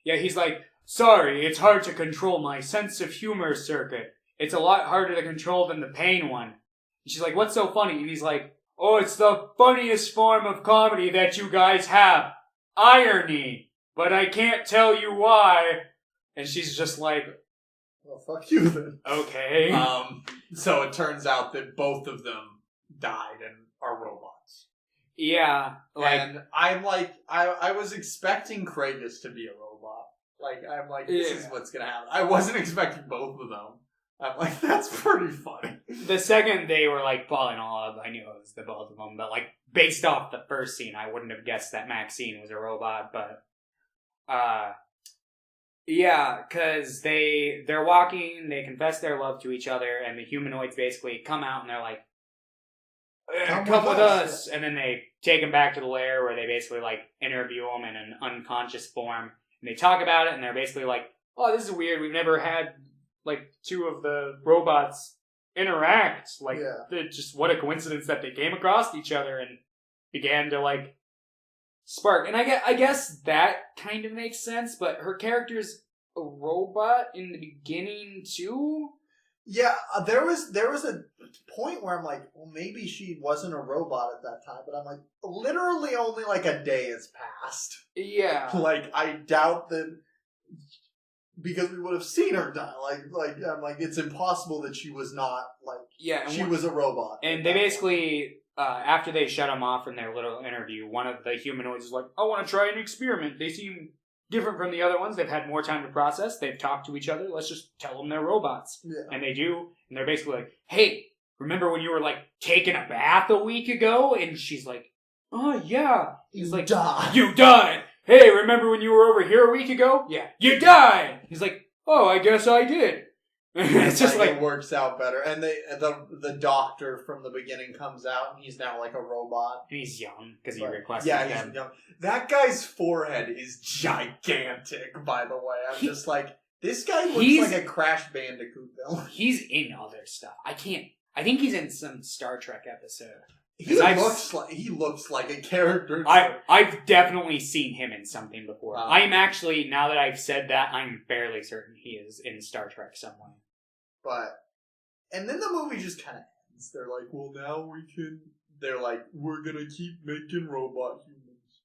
Yeah, he's like, "Sorry, it's hard to control my sense of humor circuit. It's a lot harder to control than the pain one." And she's like, "What's so funny?" And he's like, "Oh, it's the funniest form of comedy that you guys have. Irony. But I can't tell you why." And she's just like, "Well, fuck you then." Okay. So it turns out that both of them died and are robots. Yeah. And I'm like, I was expecting Craigus to be a robot. Like, I'm like, this is what's gonna happen. I wasn't expecting both of them. I'm like, that's pretty funny. The second they were, like, falling all up, I knew it was the both of them. But, like, based off the first scene, I wouldn't have guessed that Maxine was a robot. But, yeah, because they're walking, they confess their love to each other, and the humanoids basically come out and they're like, come with us. And then they take him back to the lair where they basically, like, interview him in an unconscious form. And they talk about it, and they're basically like, oh, this is weird. We've never had, like, two of the robots interact. Like, just what a coincidence that they came across each other and began to, like, spark. And I guess that kind of makes sense, but her character's a robot in the beginning, too? Yeah, there was a point where I'm like, well, maybe she wasn't a robot at that time, but I'm like, literally only like a day has passed. Yeah. Like, I doubt that, because we would have seen her die. Like I'm like, it's impossible that she was not, like, she was a robot. And they basically, after they shut him off from their little interview, one of the humanoids is like, I want to try an experiment. They seem different from the other ones. They've had more time to process. They've talked to each other. Let's just tell them they're robots. Yeah. And they do. And they're basically like, hey, remember when you were, like, taking a bath a week ago? And she's like, oh, yeah. He's like, you died. Hey, remember when you were over here a week ago? Yeah. You died. He's like, oh, I guess I did. It's just like, it works out better. And the doctor from the beginning comes out, and he's now like a robot. And he's young because he requested. Yeah, he's young. That guy's forehead is gigantic. By the way, I'm just like, this guy looks like a Crash Bandicoot villain. He's in other stuff. I think he's in some Star Trek episode. He looks like a character. I've definitely seen him in something before. I'm actually, now that I've said that, I'm fairly certain he is in Star Trek somewhere. And then the movie just kind of ends. They're like, well, now they're like, we're gonna keep making robot humans.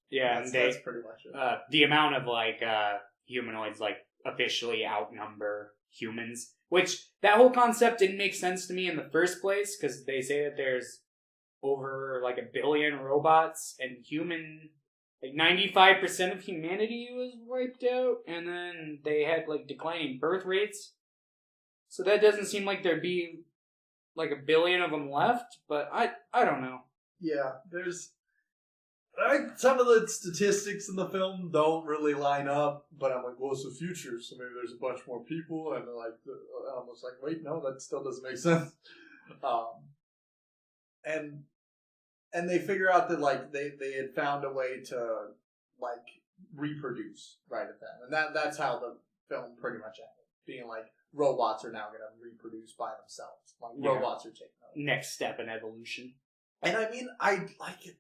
Yeah, that's pretty much it. The amount of, like, humanoids, like, officially outnumber humans. Which, that whole concept didn't make sense to me in the first place, because they say that there's over, like, 1 billion robots, and like, 95% of humanity was wiped out, and then they had, like, declining birth rates. So that doesn't seem like there'd be, like, 1 billion of them left, but I don't know. Yeah, there's... some of the statistics in the film don't really line up, but I'm like, well, it's the future, so maybe there's a bunch more people, and they're like, almost like, wait, no, that still doesn't make sense. And they figure out that, like, they had found a way to, like, reproduce right at that. And that's how the film pretty much ended. Being like, robots are now going to reproduce by themselves. Like, robots are taking over. Next step in evolution. And I mean,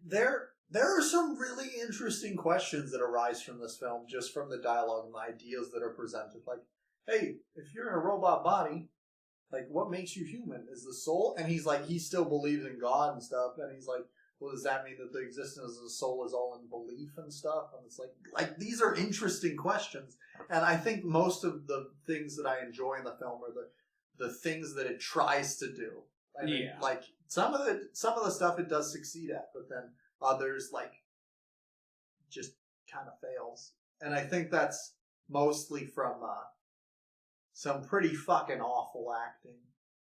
there are some really interesting questions that arise from this film, just from the dialogue and the ideas that are presented. Like, hey, if you're in a robot body, like, what makes you human? Is the soul? And he's like, he still believes in God and stuff. And he's like, well, does that mean that the existence of the soul is all in belief and stuff? And it's like these are interesting questions. And I think most of the things that I enjoy in the film are the things that it tries to do. I mean, like, some of the stuff it does succeed at, but then others, like, just kind of fails. And I think that's mostly from some pretty fucking awful acting.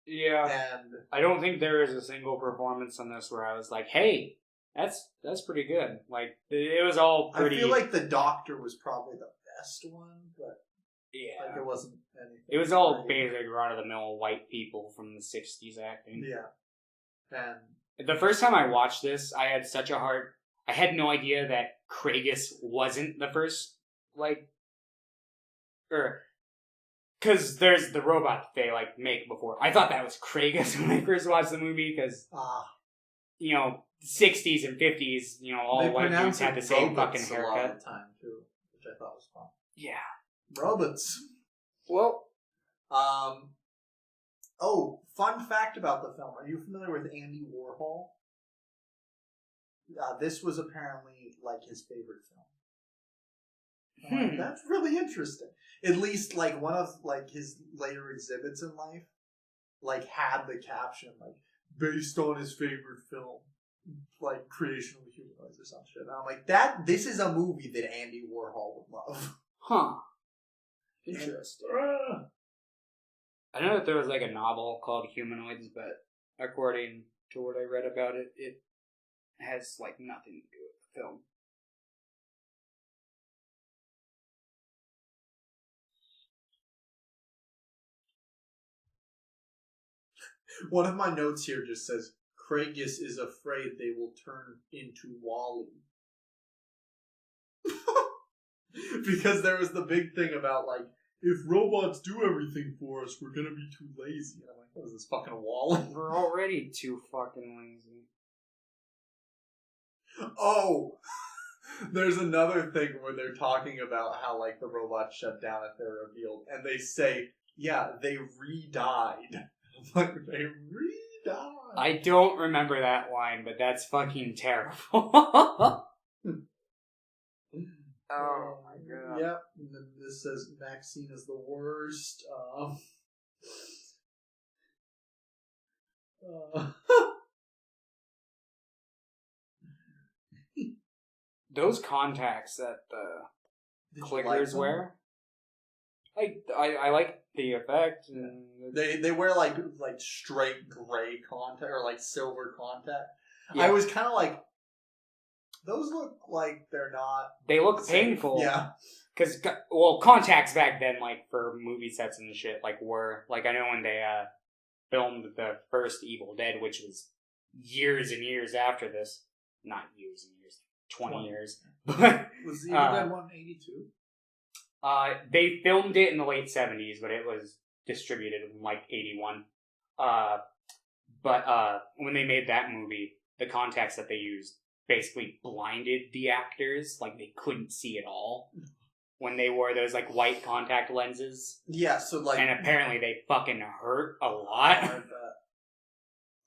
Yeah, and I don't think there is a single performance on this where I was like, hey, that's pretty good. Like, it was all pretty... I feel like the doctor was probably the best one, but like, it wasn't anything. It was all basic, run-of-the-mill white people from the 60s acting. Yeah. And the first time I watched this, I had no idea that Kragus wasn't the first, like... Because there's the robot that they, like, make before. I thought that was Kragus when I first watched the movie, because, you know, 60s and 50s, you know, all white dudes had the same fucking haircut. A lot of the time, too, which I thought was fun. Yeah. Robots. Well, fun fact about the film. Are you familiar with Andy Warhol? This was apparently, like, his favorite film. That's really interesting. At least, like, one of, like, his later exhibits in life, like, had the caption, like, based on his favorite film, like, Creation of the Humanoids or some shit. And I'm like, this is a movie that Andy Warhol would love. Huh. Interesting. I know that there was like a novel called Humanoids, but according to what I read about it, it has like nothing to do with the film. One of my notes here just says, Craigus is afraid they will turn into Wall-E. Because there was the big thing about, like, if robots do everything for us, we're gonna be too lazy. And I'm like, what is this, fucking Wall-E? We're already too fucking lazy. Oh! There's another thing where they're talking about how, like, the robots shut down if they're revealed. And they say, yeah, they re-died. Like, they re-died. I don't remember that line, but that's fucking terrible. Oh my god. Yep. And then this says Maxine is the worst. Those contacts that the clickers wear, I like the effect. And they wear like straight gray contact or like silver contact. Yeah. I was kind of like, those look like they're not. They look safe. painful. Yeah. Because, well, contacts back then, like, for movie sets and shit, like, were... Like, I know when they filmed the first Evil Dead, which was years and years after this. Not years and years. 20 years. But Was the Evil Dead 182? They filmed it in the late 70s, but it was distributed in, like, 81. But when they made that movie, the contacts that they used basically blinded the actors. Like, they couldn't see at all when they wore those, like, white contact lenses. Yeah, so, like... And apparently they fucking hurt a lot.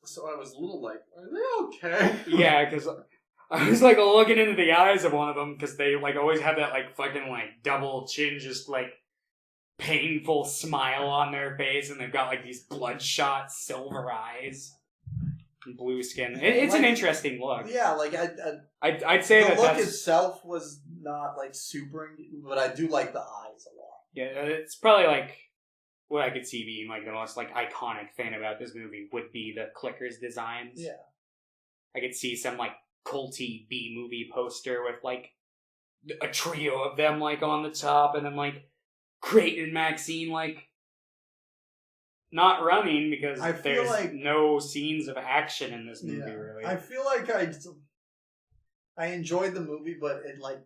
So I was a little like, are they okay? Yeah, because I was, like, looking into the eyes of one of them, because they, like, always have that, like, fucking, like, double chin, just, like, painful smile on their face, and they've got, like, these bloodshot silver eyes. Blue skin. It's an interesting look. Yeah, like I'd say the that look itself was not like super, but I do like the eyes a lot. Yeah, it's probably like what I could see being like the most like iconic thing about this movie would be the clickers designs. Yeah, I could see some like culty B movie poster with like a trio of them like on the top, and then like Creighton and Maxine like. Not running, because there's like no scenes of action in this movie, really. I feel like I enjoyed the movie, but it like...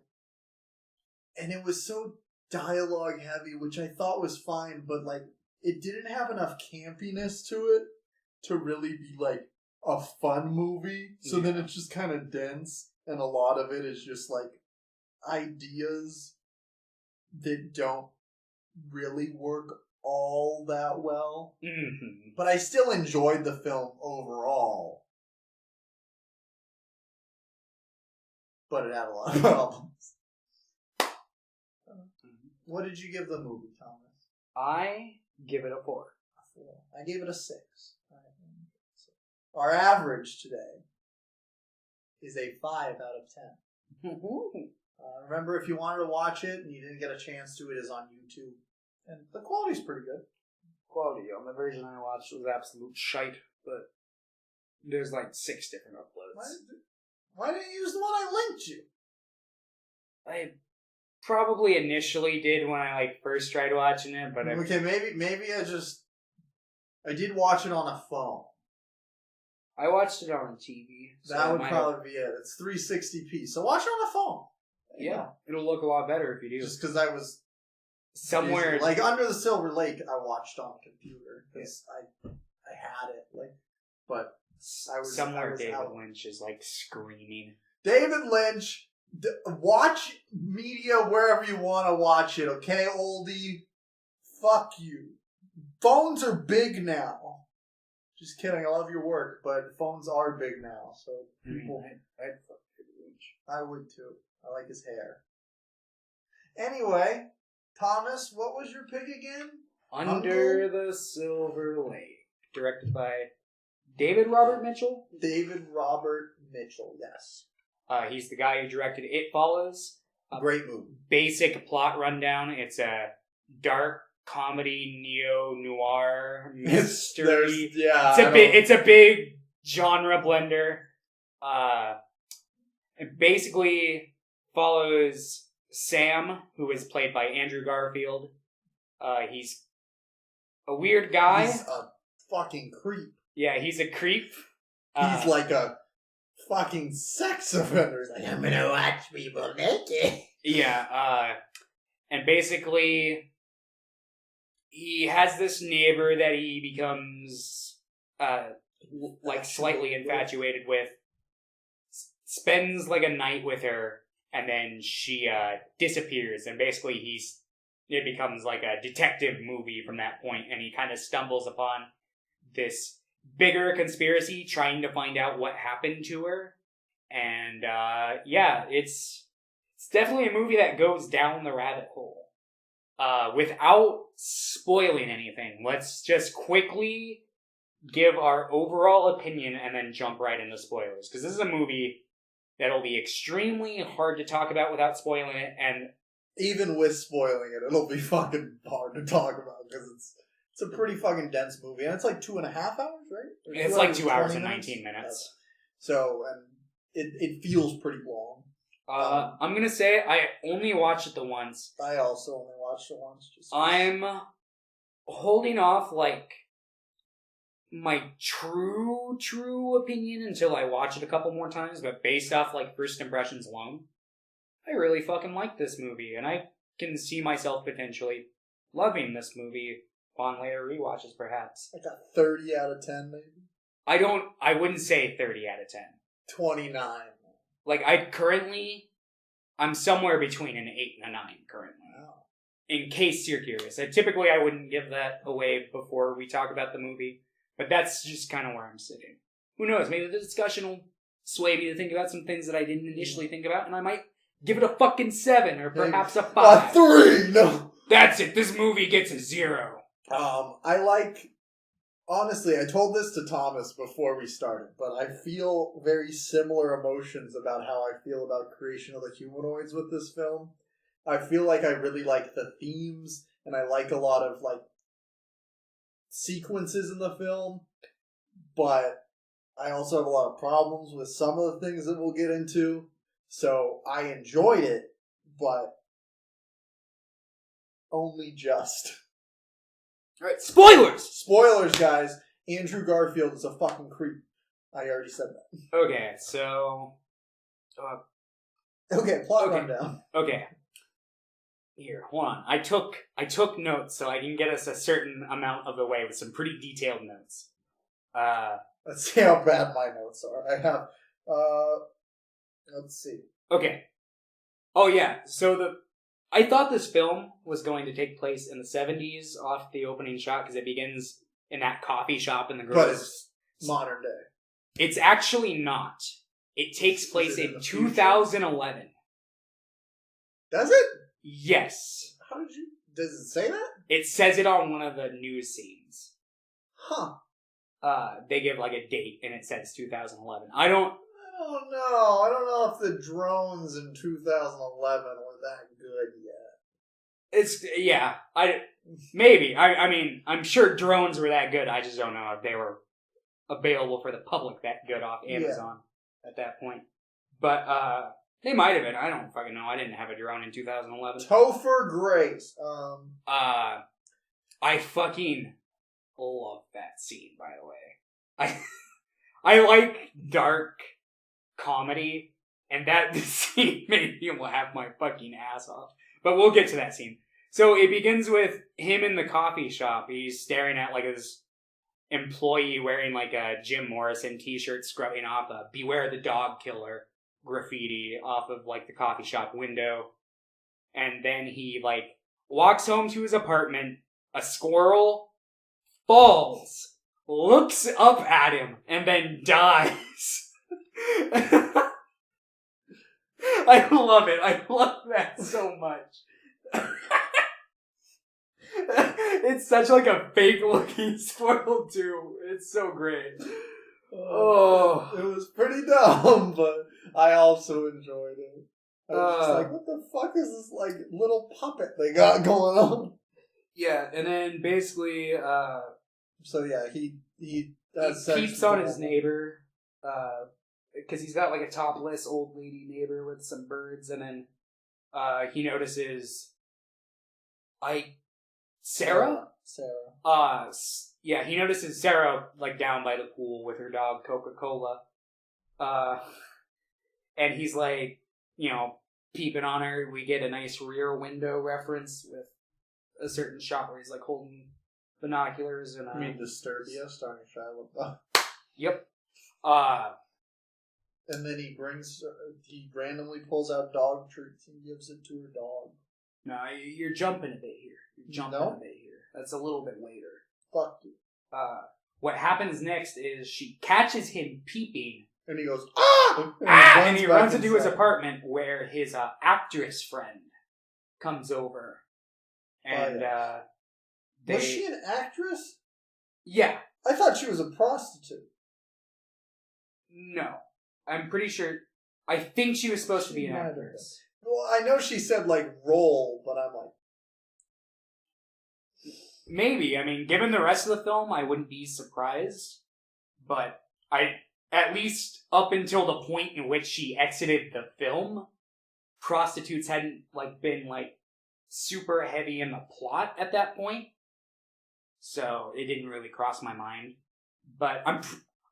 And it was so dialogue heavy, which I thought was fine, but like, it didn't have enough campiness to it to really be like a fun movie. So then it's just kind of dense, and a lot of it is just like ideas that don't really work all that well. Mm-hmm. But I still enjoyed the film overall. But it had a lot of problems. What did you give the movie, Thomas? I give it a 4. A 4. I gave it a 6. Our average today is a 5 out of 10. Remember, if you wanted to watch it and you didn't get a chance to, it is on YouTube. And the quality's pretty good. Quality on the version I watched was absolute shite, but there's like 6 different uploads. Why didn't you use the one I linked you? I probably initially did when I like first tried watching it, but okay, maybe I did watch it on a phone. I watched it on TV. So that would probably be it. It's 360p, so watch it on a phone. Yeah, it'll look a lot better if you do. Just because I was somewhere like Under the Silver Lake, I watched on a computer because I had it. Like, but I was somewhere. David Lynch is like screaming. David Lynch, watch media wherever you want to watch it. Okay, oldie. Fuck you. Phones are big now. Just kidding. I love your work, but phones are big now. So people, I'd fuck David Lynch. I would too. I like his hair. Anyway, Thomas, what was your pick again? Under the Silver Lake. Directed by David Robert Mitchell? David Robert Mitchell, yes. He's the guy who directed It Follows. Great movie. Basic plot rundown. It's a dark comedy, neo-noir, mystery. Yeah. It's a big genre blender. It basically follows Sam, who is played by Andrew Garfield. He's a weird guy. He's a fucking creep. Yeah, he's a creep. He's like a fucking sex offender. He's like, I'm gonna watch people naked. Yeah, and basically, he has this neighbor that he becomes, like, slightly infatuated with, spends, like, a night with her, and then she, disappears, and basically it becomes, like, a detective movie from that point, and he kind of stumbles upon this bigger conspiracy trying to find out what happened to her, and, yeah, it's definitely a movie that goes down the rabbit hole. Without spoiling anything, let's just quickly give our overall opinion and then jump right into spoilers. Because this is a movie that'll be extremely hard to talk about without spoiling it, and even with spoiling it, it'll be fucking hard to talk about because it's a pretty fucking dense movie, and it's like 2.5 hours, right? It's like 2 hours and 19 minutes. So, and it feels pretty long. I'm gonna say I only watched it the once. I also only watched it once. I'm holding off, like, my true opinion until I watch it a couple more times, but based off, like, first impressions alone, I really fucking like this movie, and I can see myself potentially loving this movie on later rewatches, perhaps. Like a 30 out of 10, maybe? I wouldn't say 30 out of 10. 29. Like, I'm somewhere between an 8 and a 9 currently. Wow. In case you're curious. Typically, I wouldn't give that away before we talk about the movie, but that's just kind of where I'm sitting. Who knows? Maybe the discussion will sway me to think about some things that I didn't initially think about, and I might give it a fucking 7 or perhaps a 5. A 3! No! That's it. This movie gets a 0. Honestly, I told this to Thomas before we started, but I feel very similar emotions about how I feel about Creation of the Humanoids with this film. I feel like I really like the themes, and I like a lot of, like, sequences in the film, but I also have a lot of problems with some of the things that we'll get into, so I enjoyed it, but only just. Alright, spoilers! Spoilers, guys. Andrew Garfield is a fucking creep. I already said that. Okay, so... okay, plot rundown. Okay. Here, hold on. I took notes so I can get us a certain amount of the way with some pretty detailed notes. Let's see how bad my notes are. I have, let's see. Okay. Oh yeah, so I thought this film was going to take place in the 70s off the opening shot because it begins in that coffee shop in the girls. But it's modern day. It's actually not. It takes place in 2011. Does it? Yes. Does it say that? It says it on one of the news scenes. Huh. They give like a date and it says 2011. I don't know. I don't know if the drones in 2011 were that good yet. Maybe. I mean, I'm sure drones were that good. I just don't know if they were available for the public that good off Amazon at that point. But, they might have been. I don't fucking know. I didn't have a drone in 2011. Topher Grace. I fucking love that scene, by the way. I like dark comedy, and that scene made me laugh my fucking ass off. But we'll get to that scene. So it begins with him in the coffee shop. He's staring at like his employee wearing like a Jim Morrison t-shirt scrubbing off a "Beware the Dog Killer" graffiti off of like the coffee shop window. And then he like walks home to his apartment. A squirrel falls, looks up at him, and then dies. I love it. I love that so much. It's such like a fake looking squirrel too. It's so great. Oh, it was pretty dumb, but I also enjoyed it. I was just like, what the fuck is this like little puppet they got going on? Yeah, and then basically, So yeah, he he peeps on his neighbor, because he's got like a topless old lady neighbor with some birds, and then he notices Sarah. Yeah, he notices Sarah like down by the pool with her dog Coca-Cola, and he's like, peeping on her. We get a nice Rear Window reference with a certain shot where he's like holding binoculars and. You mean Disturbia, starring Shia LaBeouf? Yep. And then he randomly pulls out dog treats and gives it to her dog. No, you're jumping a bit here. A bit here. That's a little bit later. Fuck you. What happens next is she catches him peeping. And he goes, and he runs into his apartment where his actress friend comes over. And was she an actress? Yeah. I thought she was a prostitute. No. I'm pretty sure. I think she was supposed to be an actress. Well, I know she said, role, but I'm like... Maybe. I mean, given the rest of the film, I wouldn't be surprised. But at least up until the point in which she exited the film, prostitutes hadn't, been, super heavy in the plot at that point. So, it didn't really cross my mind. But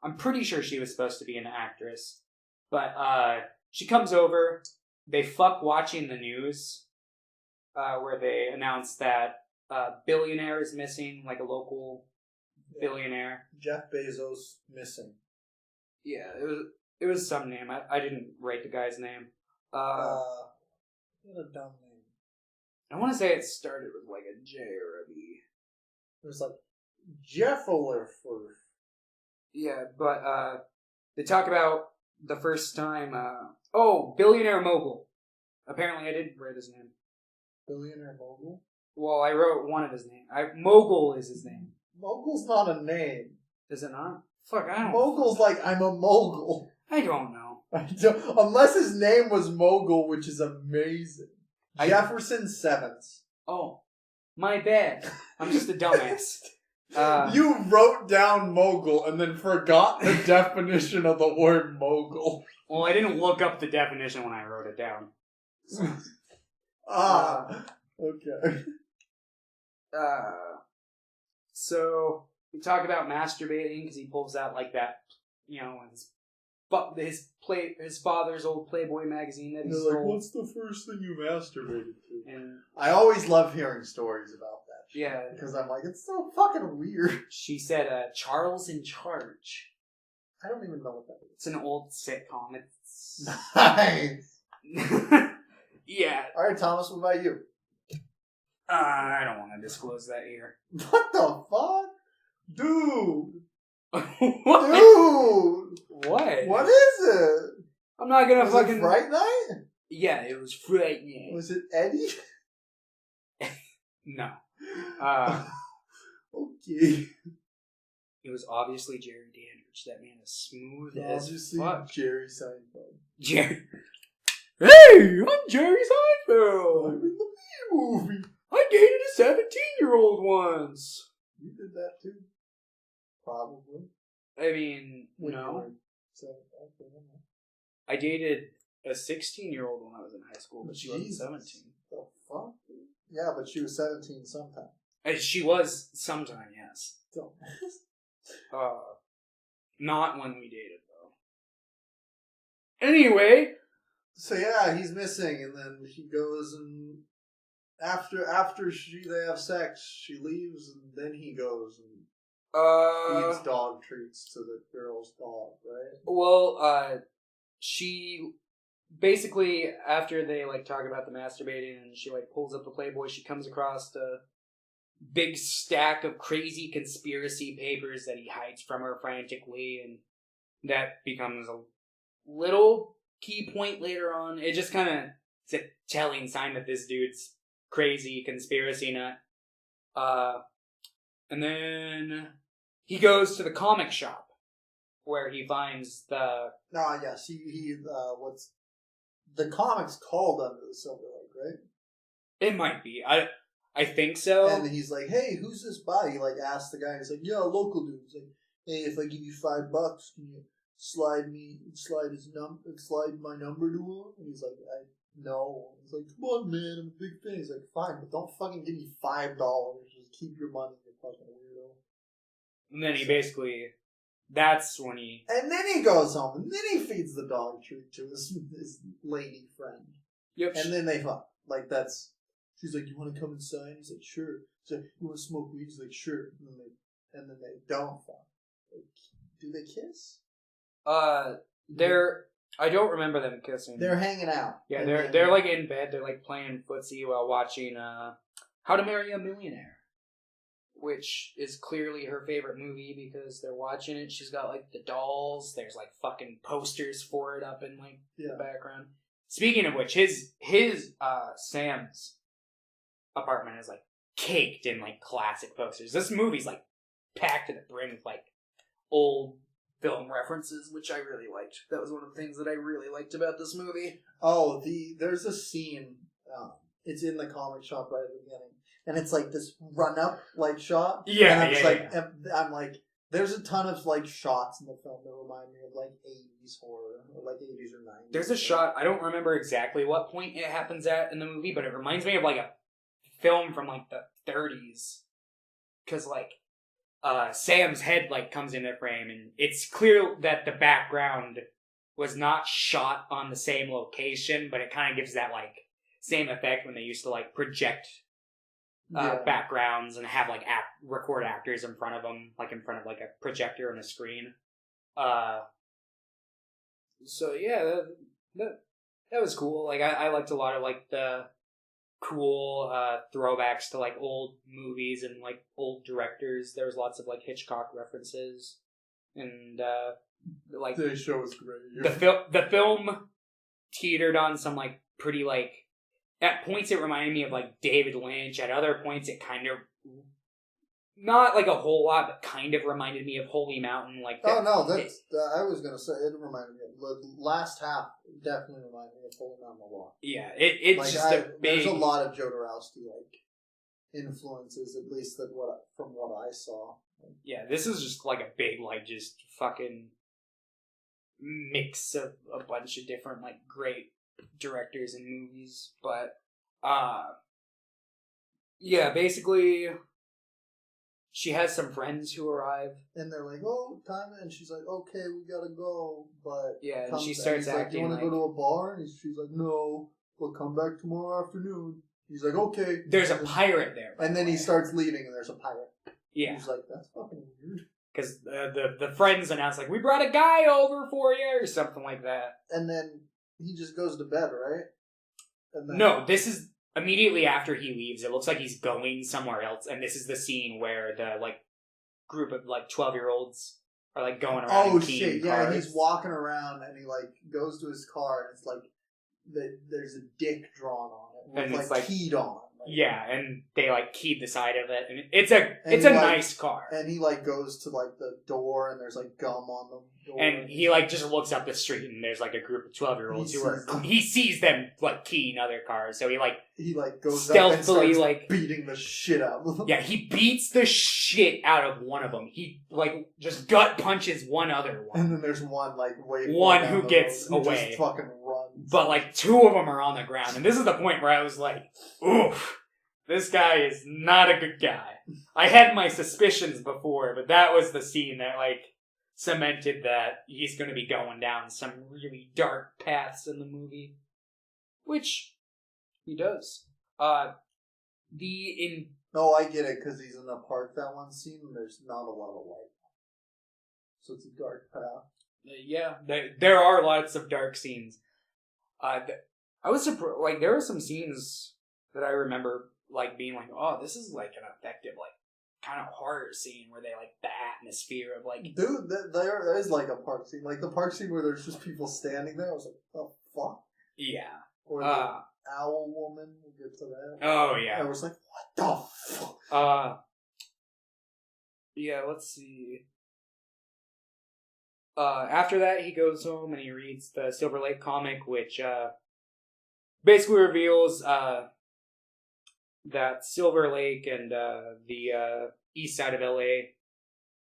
I'm pretty sure she was supposed to be an actress. But, she comes over, they fuck watching the news, where they announce that a billionaire is missing, a local billionaire. Jeff Bezos missing. Yeah, it was some name. I didn't write the guy's name. What a dumb name. I want to say it started with a J or a B. It was Jeffler for... Yeah, but they talk about the first time... billionaire mogul. Apparently I didn't write his name. Billionaire mogul? Well, I wrote one of his name. Mogul is his name. Mogul's not a name. Is it not? Fuck, I don't... Mogul's I'm a mogul. I don't know. Unless his name was Mogul, which is amazing. Jefferson Sevens. Oh, my bad. I'm just a dumbass. You wrote down mogul and then forgot the definition of the word mogul. Well, I didn't look up the definition when I wrote it down. Okay. So we talk about masturbating because he pulls out that, his father's old Playboy magazine that he stole. What's the first thing you masturbated to? And I always love hearing stories about that. Yeah, because I'm it's so fucking weird. She said, "Charles in Charge." I don't even know what that is. It's an old sitcom. It's nice. Yeah. All right, Thomas. What about you? I don't want to disclose that here. What the fuck, dude? What? Dude, what? What is it? I'm not gonna was fucking. It Fright Night? Yeah, it was Fright Night. Was it Eddie? No. Okay. It was obviously Jerry Dandridge. That man is smooth as fuck. Jerry Seinfeld. Jerry. Hey, I'm Jerry Seinfeld. I'm in the B movie. I dated a 17-year-old once. You did that too? Probably. I mean, when no. Okay. I dated a 16-year-old when I was in high school, but she was 17. The fuck? Yeah, but she was 17 sometime. She was sometime, yes. Not when we dated, though. Anyway. So yeah, he's missing, and then he goes and after they have sex, she leaves, and then he goes and eats dog treats to the girl's dog, right? Well, she basically, after they talk about the masturbating, and she pulls up the Playboy, she comes across a big stack of crazy conspiracy papers that he hides from her frantically, and that becomes a little key point later on. It just kind of is a telling sign that this dude's crazy conspiracy nut. And then he goes to the comic shop where he finds the... yes, he what's... The comic's called Under the Silver Lake, right? It might be. I think so. And he's like, "Hey, who's this by?" He like asks the guy. He's like, "Yeah, a local dude." He's like, "Hey, if I give you $5, can you slide my number to him?" And he's like, "No." He's like, "Come on, man, I'm a big fan." He's like, "Fine, but don't fucking give me $5. Just keep your money, you fucking weirdo." And then he basically, that's when he... And then he goes home, and then he feeds the dog treat to his lady friend. Yep. And then they fuck. Like, that's... She's like, "You want to come inside?" He's like, "Sure." She's like, "You want to smoke weed?" He's like, "Sure." And then they don't fuck. Like, do they kiss? I don't remember them kissing. They're hanging out. Yeah, they're like in bed. They're like playing footsie while watching How to Marry a Millionaire, which is clearly her favorite movie because they're watching it. She's got like the dolls. There's like fucking posters for it up in like the background. Speaking of which, his Sam's apartment is like caked in like classic posters. This movie's like packed to the brim with like old film references, which I really liked. That was one of the things that I really liked about this movie. Oh, there's a scene. It's in the comic shop right at the beginning, and it's like this run up like shot. Yeah, and yeah. I'm like, there's a ton of like shots in the film that remind me of like 80s horror or like 80s or 90s. There's a shot, I don't remember exactly what point it happens at in the movie, but it reminds me of like a film from like the 30s, because like Sam's head like comes into frame, and it's clear that the background was not shot on the same location, but it kind of gives that like same effect when they used to like project backgrounds and have like record actors in front of them, like in front of like a projector and a screen. So yeah, that was cool. Like I liked a lot of like the cool throwbacks to like old movies and like old directors. There was lots of like Hitchcock references, and like the show was great. The film teetered on some like pretty like, at points it reminded me of like David Lynch. At other points it kind of, not like a whole lot, but kind of reminded me of Holy Mountain. Like I was gonna say it reminded me. The last half definitely reminded me of Holy Mountain a lot. Yeah, it's like just there's a lot of Jodorowsky like influences, at least from what I saw. Yeah, this is just like a big like just fucking mix of a bunch of different like great directors and movies, but yeah, basically she has some friends who arrive, and they're like, "Oh, time," and she's like, "Okay, we gotta go," but yeah, and she starts acting like, "Do you want to go to a bar?" And she's like, "No, we'll come back tomorrow afternoon." He's like, "Okay." There's a pirate there, and then he starts leaving, and there's a pirate. Yeah, he's like, "That's fucking weird." Because the friends announce like, "We brought a guy over for you," or something like that, and then he just goes to bed, right? And then, no, this is immediately after he leaves. It looks like he's going somewhere else, and this is the scene where the like group of like 12-year-olds are like going around. Oh shit! Yeah, cars. He's walking around and he like goes to his car, and it's like there's a dick drawn on it, with, and it's like keyed on. Yeah, and they like keyed the side of it, and it's a nice car. And he like goes to like the door, and there's like gum on the door. And he like just looks up the street, and there's like a group of 12-year-olds he sees them like keying other cars. So he goes stealthily up and beating the shit out of them. Yeah, he beats the shit out of one of them. He like just gut punches one other one, and then there's one like one who gets away, just fucking runs. But like 2 of them are on the ground, and this is the point where I was like, oof. This guy is not a good guy. I had my suspicions before, but that was the scene that, like, cemented that he's going to be going down some really dark paths in the movie. Which he does. No, I get it, because he's in the park that one scene, and there's not a lot of light. So it's a dark path. Yeah, there are lots of dark scenes. I was surprised, like, there were some scenes that I remember like being like, oh, this is like an effective like kind of horror scene where they like the atmosphere of like, dude, there is like a park scene, like the park scene where there's just people standing there. I was like, oh fuck, yeah. Or the owl woman, we'll get to that. Oh yeah, I was like, what the fuck. Yeah, let's see. After that, he goes home and he reads the Silver Lake comic, which basically reveals that Silver Lake and the east side of LA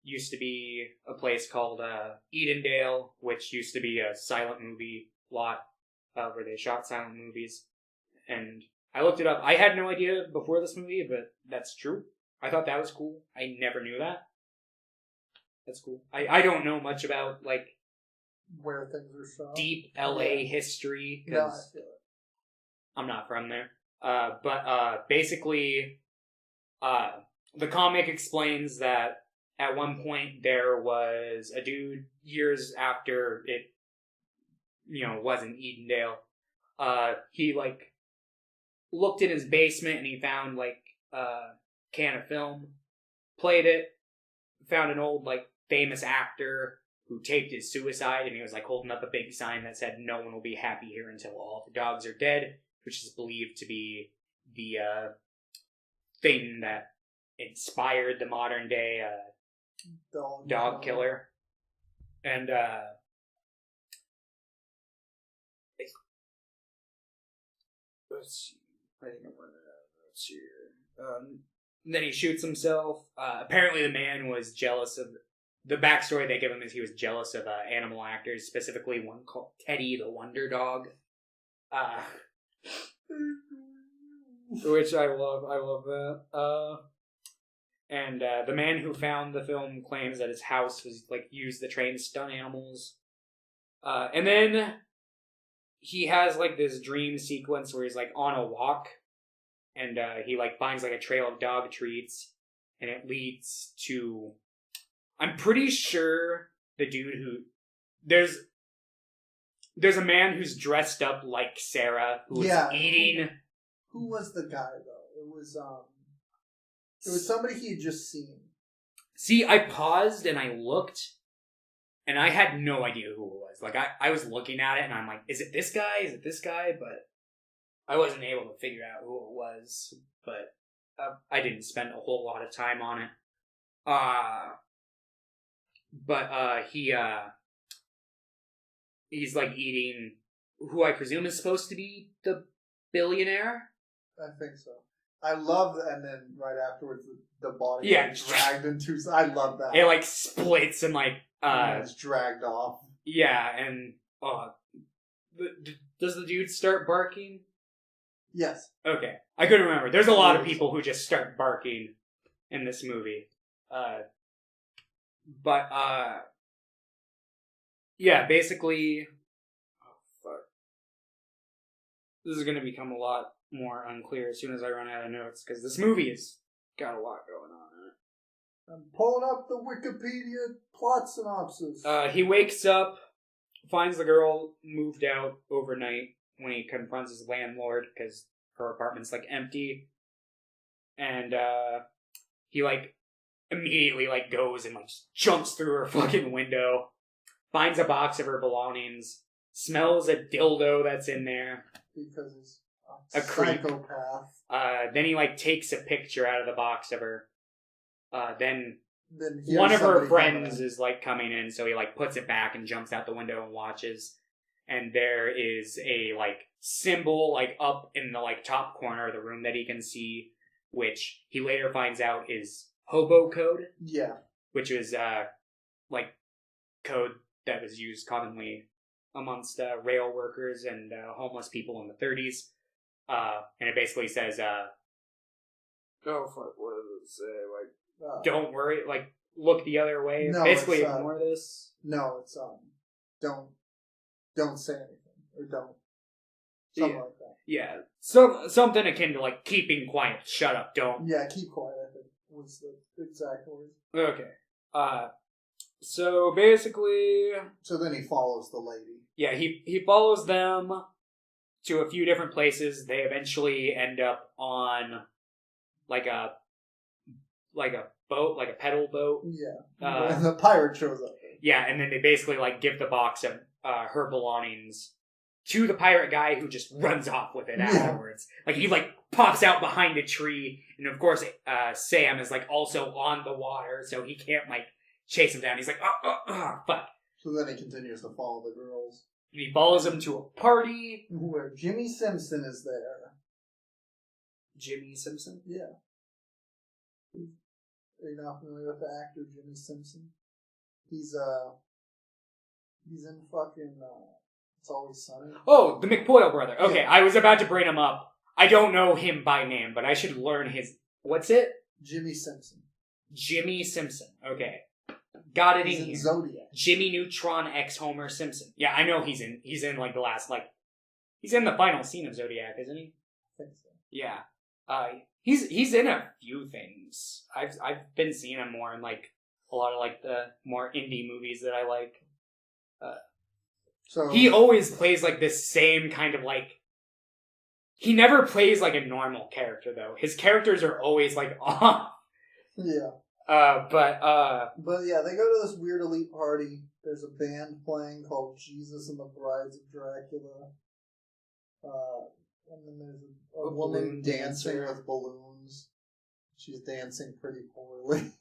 used to be a place called Edendale, which used to be a silent movie lot where they shot silent movies. And I looked it up. I had no idea before this movie, but that's true. I thought that was cool. I never knew that. That's cool. I don't know much about, like, where things are shot. Deep LA history, No, I because feel it. I'm not from there. But basically, the comic explains that at one point there was a dude, years after it, was in Edendale, he, like, looked in his basement and he found, like, a can of film, played it, found an old, like, famous actor who taped his suicide, and he was, like, holding up a big sign that said, "No one will be happy here until all the dogs are dead," which is believed to be the thing that inspired the modern day dog killer. And let's see. I think I'm running out of notes here. Then he shoots himself. Apparently the man was jealous of... The backstory they give him is he was jealous of animal actors, specifically one called Teddy the Wonder Dog. Which I love. I love that. And the man who found the film claims that his house was, like, used to train stunt animals. And then he has, like, this dream sequence where he's, like, on a walk, and he, like, finds, like, a trail of dog treats, and it leads to... I'm pretty sure the dude who... There's a man who's dressed up like Sarah, who's eating... Who was the guy, though? It was somebody he had just seen. See, I paused and I looked, and I had no idea who it was. Like, I was looking at it, and I'm like, is it this guy? Is it this guy? But I wasn't able to figure out who it was. But I didn't spend a whole lot of time on it. But he's, like, eating who I presume is supposed to be the billionaire. I think so. I love that, and then right afterwards, the body is dragged into... I love that. It, like, splits and, like... it's dragged off. Yeah, and... does the dude start barking? Yes. Okay. I couldn't remember. There's a lot of people who just start barking in this movie. Yeah, basically... Oh, fuck. This is going to become a lot more unclear as soon as I run out of notes, because this movie has got a lot going on in it. I'm pulling up the Wikipedia plot synopsis. He wakes up, finds the girl moved out overnight when he confronts his landlord, because her apartment's, like, empty. And, he, like, immediately, like, goes and, like, jumps through her fucking window, finds a box of her belongings, smells a dildo that's in there. Because he's a psychopath. Then he, like, takes a picture out of the box of her. Then here's one of her somebody friends is, like, coming in, so he, like, puts it back and jumps out the window and watches. And there is a, like, symbol, like, up in the, like, top corner of the room that he can see, which he later finds out is hobo code. Yeah. Which is, like, code that was used commonly amongst rail workers and homeless people in the 30s. And it basically says, oh, fuck, what does it say? Like, don't worry, like, look the other way. No, basically, ignore this. No, it's, don't say anything. Or don't. Something like that. Yeah. Something akin to, like, keeping quiet. Shut up, don't. Yeah, keep quiet, I think, was the exact word. Okay. So, basically... So then he follows the lady. Yeah, he follows them to a few different places. They eventually end up on, like a boat, like a pedal boat. Yeah. And the pirate shows up. Yeah, and then they basically, like, give the box of her belongings to the pirate guy, who just runs off with it afterwards. Like, he, like, pops out behind a tree, and of course, Sam is, like, also on the water, so he can't, like, chase him down. He's like, fuck. So then he continues to follow the girls. And he follows them to a party. Where Jimmy Simpson is there. Jimmy Simpson? Yeah. Are you not familiar with the actor Jimmy Simpson? He's in fucking It's Always Sunny. Oh, the McPoyle brother. Okay, Yeah. I was about to bring him up. I don't know him by name, but I should learn his... What's it? Jimmy Simpson. Jimmy Simpson. Okay. Got it He's in in here. Zodiac. Jimmy Neutron X Homer Simpson. Yeah, I know he's in like the last, like... He's in the final scene of Zodiac, isn't he? I think so. Yeah. He's in a few things. I've been seeing him more in, like, a lot of, like, the more indie movies that I like. So He always plays, like, this same kind of, like... He never plays, like, a normal character, though. His characters are always, like, off. Yeah. But yeah, they go to this weird elite party. There's a band playing called Jesus and the Brides of Dracula. And then there's a woman balloon dancing dancer. with balloons. She's dancing pretty poorly.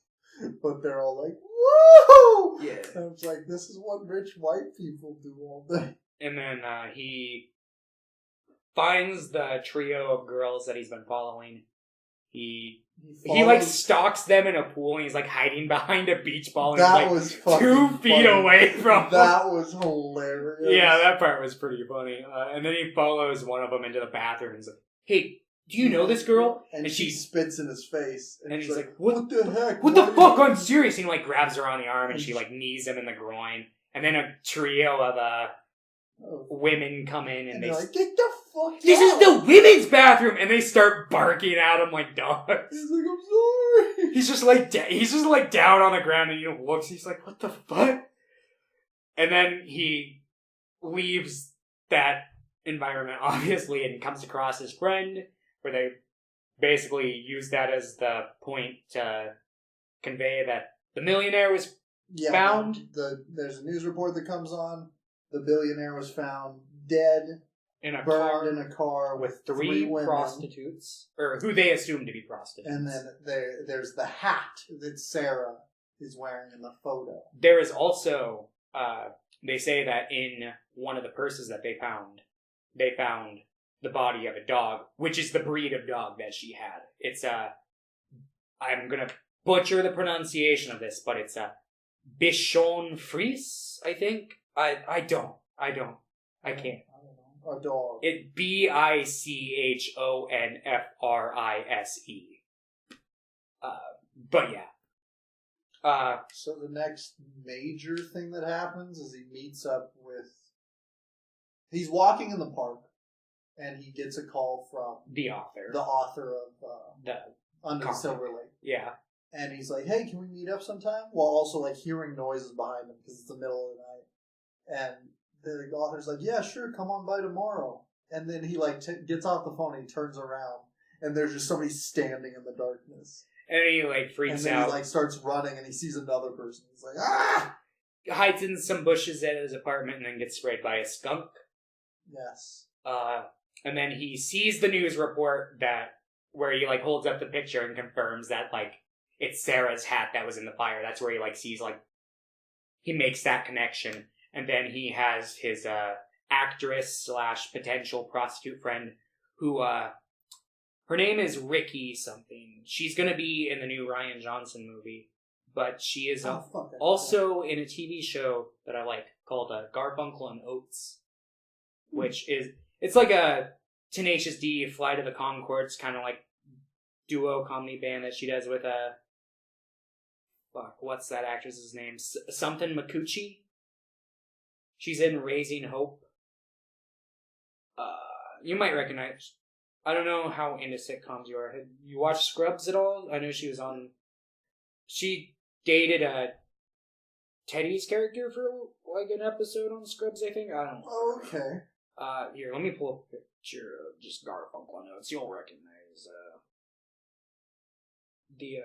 But they're all like, woo! Yeah. And it's like, this is what rich white people do all day. And then he finds the trio of girls that he's been following. He like stalks them in a pool and he's like hiding behind a beach ball and that he's was like fucking 2 feet funny. away from them. That was hilarious. Yeah, that part was pretty funny. And then he follows one of them into the bathroom and he's like, "Hey, do you know this girl?" And she spits in his face. and he's he's like, "What the heck? What the Why fuck? did I'm you-" serious." And he like grabs her on the arm and she like knees him in the groin. And then a trio of women come in and they're like, get the fuck "This out. is the women's bathroom," and they start barking at him like dogs. He's like, I'm sorry. He's just like down on the ground and he looks. He's like, "What the fuck?" And then he leaves that environment obviously and comes across his friend, where they basically use that as the point to convey that the millionaire was found. There's a news report that comes on. The billionaire was found dead, burned in a car with three women. prostitutes, or who they assume to be prostitutes. And then there's the hat that Sarah is wearing in the photo. There is also, they say that in one of the purses that they found the body of a dog, which is the breed of dog that she had. It's I'm gonna butcher the pronunciation of this, but it's a Bichon Frise, I think. I can't. I don't know. A dog. It Bichonfrise. But yeah. So the next major thing that happens is he meets up with... He's walking in the park, and he gets a call from... The author. The author of the Under the Silver Lake. Yeah. And he's like, hey, can we meet up sometime? While also, like, hearing noises behind him, because it's the middle of the night. And the author's like, yeah, sure, come on by tomorrow. And then he, like, gets off the phone and he turns around, and there's just somebody standing in the darkness. And he, like, freaks and then out. He, like, starts running, and he sees another person. He's like, ah! Hides in some bushes at his apartment and then gets sprayed by a skunk. Yes. And then he sees the news report where he, like, holds up the picture and confirms that, like, it's Sarah's hat that was in the fire. That's where he, like, sees, like, he makes that connection. And then he has his actress / potential prostitute friend who, her name is Ricky something. She's going to be in the new Rian Johnson movie. But she is also in a TV show that I like called Garfunkel and Oates. Which is, it's like a Tenacious D, Flight of the Conchords kind of like duo comedy band that she does with what's that actress's name? Something Mikuchi? She's in Raising Hope. You might recognize. I don't know how into sitcoms you are. Have you watched Scrubs at all? I know she was on. She dated Teddy's character for like an episode on Scrubs, I think. I don't know. Oh, okay. Here, let me pull up a picture of just Garfunkel Notes. You'll recognize the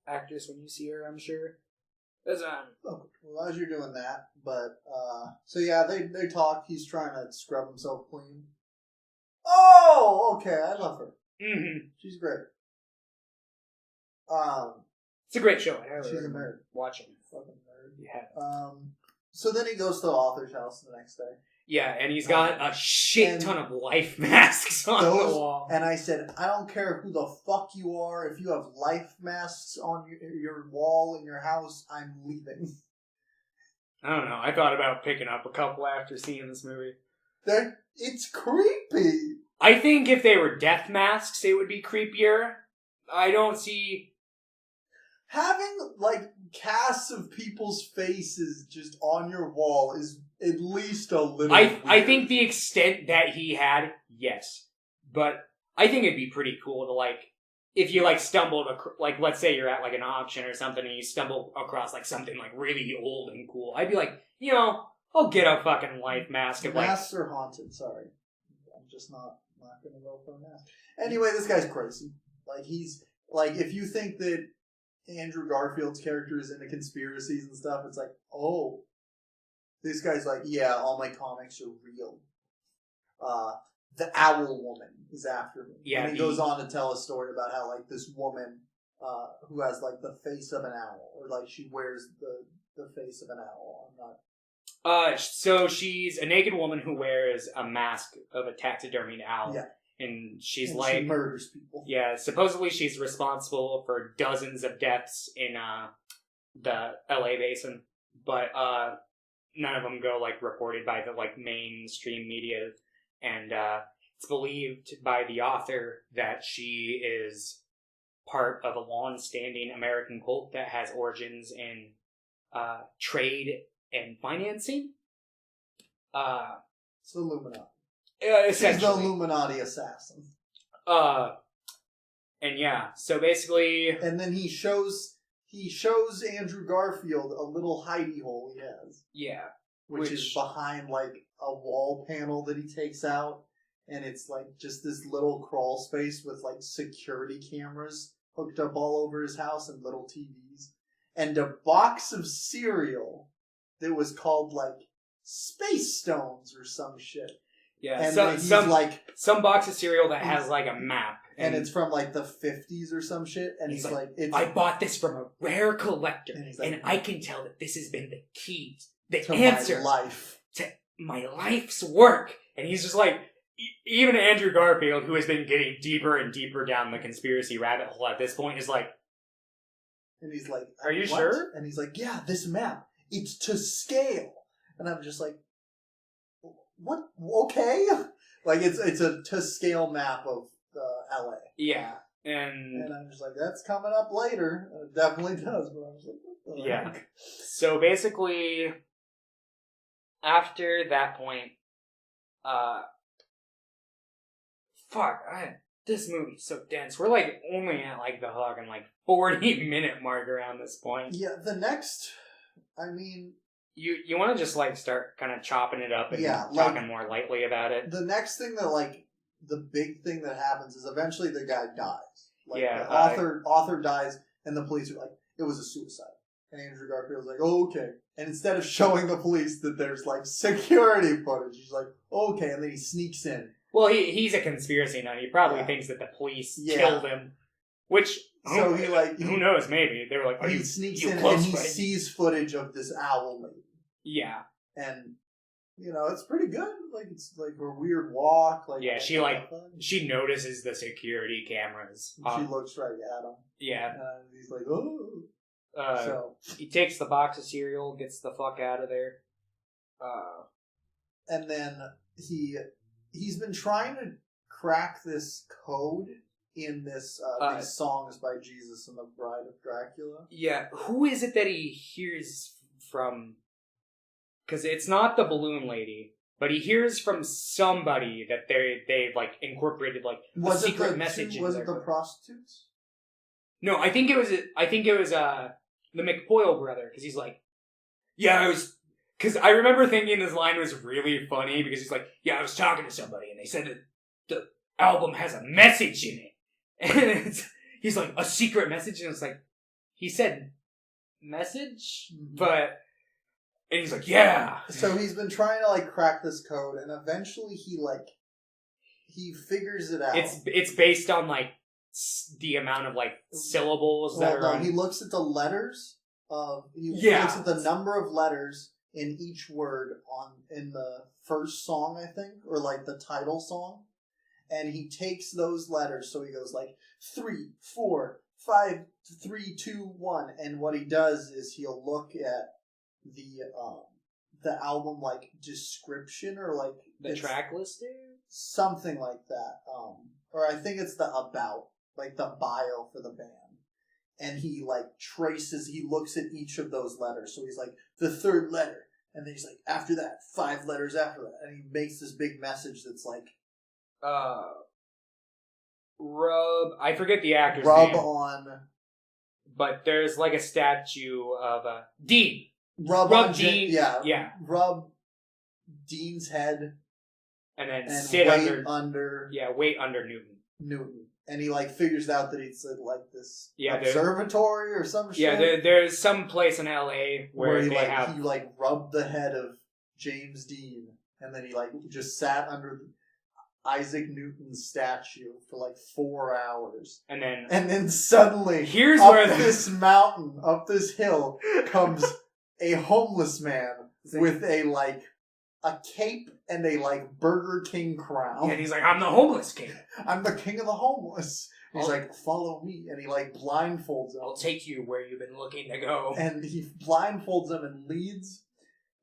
actress when you see her, I'm sure. That's well, as you're doing that, but so yeah, they talk. He's trying to scrub himself clean. Oh, okay, I love her. Mm-hmm. She's great. It's a great show. She's a nerd. Watching. Fucking nerd. Yeah. So then he goes to the author's house the next day, Yeah, and he's got a shit ton of life masks on the wall. And I said, I don't care who the fuck you are. If you have life masks on your wall in your house, I'm leaving. I don't know. I thought about picking up a couple after seeing this movie. It's creepy. I think if they were death masks, it would be creepier. I don't see... Having, casts of people's faces just on your wall is at least a little I think the extent that he had, yes. But I think it'd be pretty cool to, if you, stumbled... let's say you're at, an auction or something and you stumble across, something, really old and cool. I'd be like, I'll get a fucking life mask. Masks are haunted, sorry. I'm just not going to go for a mask. Anyway, this guy's crazy. If you think that Andrew Garfield's character is into conspiracies and stuff, it's this guy's yeah, all my comics are real. The Owl Woman is after me. Yeah, and he goes on to tell a story about how, this woman who has, the face of an owl, or, she wears the face of an owl. I'm not... So she's a naked woman who wears a mask of a taxidermied owl. Yeah. And she murders people. Yeah, supposedly she's responsible for dozens of deaths in the LA basin, but none of them go reported by the mainstream media, and it's believed by the author that she is part of a long-standing American cult that has origins in trade and financing. It's the Illuminati. She's the Illuminati assassin. And yeah, so basically... And then he shows Andrew Garfield a little hidey hole he has. Yeah. Which is behind, a wall panel that he takes out. And it's, just this little crawl space with, security cameras hooked up all over his house and little TVs. And a box of cereal that was called, Space Stones or some shit. Yeah, and some box of cereal that has a map, and it's from the 50s or some shit. And he's I bought this from a rare collector, and I can tell that this has been the key, the answer to my life's work. And he's just even Andrew Garfield, who has been getting deeper and deeper down the conspiracy rabbit hole at this point, is and he's "Are you what? sure?" And he's yeah, this map, it's to scale. And I'm just what? Okay. It's a to scale map of LA. Yeah. And I'm just that's coming up later. It definitely does, but I'm just what the heck? So basically, after that point, this movie's so dense. We're only at the fucking 40-minute mark around this point. Yeah, the next, I mean... You want to just start kind of chopping it up and talking more lightly about it? The next thing that the big thing that happens is eventually the guy dies. The author dies and the police are it was a suicide. And Andrew Garfield's oh, okay. And instead of showing the police that there's security footage, he's okay, and then he sneaks in. Well, he's a conspiracy nut. He probably thinks that the police killed him. Which, so who knows, maybe. They were he sneaks in and he sees footage of this owl lady. Yeah. And, it's pretty good. It's a weird walk. Yeah, she notices the security cameras. She looks right at him. Yeah. And he's oh. So he takes the box of cereal, gets the fuck out of there. And then he's been trying to crack this code in this these songs by Jesus and the Bride of Dracula. Yeah, who is it that he hears from? Because it's not the balloon lady, but he hears from somebody that they've incorporated a secret message. Was it the prostitutes? No, I think it was the McPoyle brother, because he's I was. Because I remember thinking this line was really funny because he's I was talking to somebody and they said that the album has a message in it. And he's a secret message, and it's he said message, but, and he's yeah. So he's been trying to crack this code, and eventually he figures it out. It's based on the amount of syllables that are. He looks at the letters he looks at the number of letters in each word in the first song, I think, or like the title song. And he takes those letters, so he goes like 3, 4, 5, 3, 2, 1. And what he does is he'll look at the album like description or like the track listing, something like that. Or I think it's the about, like the bio for the band. And he like he looks at each of those letters. So he's like the third letter, and then he's like after that 5 letters after that, and he makes this big message that's like. I forget the actor's Rub name. on. But there's like a statue of Dean. Rub on Dean. Yeah. Rub Dean's head. And then and sit weight under. Yeah, weight under Newton. And he like figures out that it's like this observatory or some shit. Yeah, there's some place in LA where he have... he like rubbed the head of James Dean, and then he like just sat under Isaac Newton's statue for like 4 hours. And then suddenly this mountain, up this hill, comes a homeless man with a cape and a Burger King crown. And he's like, I'm the homeless king. I'm the king of the homeless. He's like, follow me. And he blindfolds him. I'll take you where you've been looking to go. And he blindfolds him and leads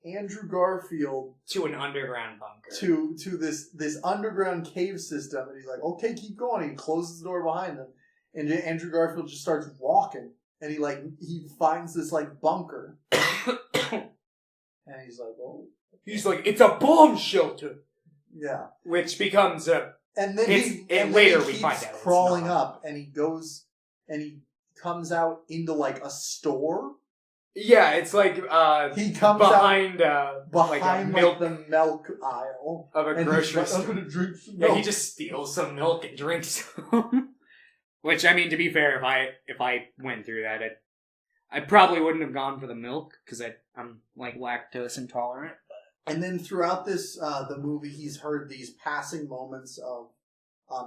Andrew Garfield to an underground bunker. To this underground cave system. And he's like, okay, keep going. He closes the door behind him. And Andrew Garfield just starts walking. And he finds this bunker. And he's like, oh. He's like, it's a bomb shelter. Yeah. Which becomes a... And then we find out crawling up, and he goes, and he comes out into a store. Yeah, it's like he comes behind the milk aisle of a grocery store. I'm gonna drink some milk. Yeah, he just steals some milk and drinks some. Which, I mean, to be fair, if I went through that, I probably wouldn't have gone for the milk because I'm lactose intolerant. And then throughout this the movie, he's heard these passing moments of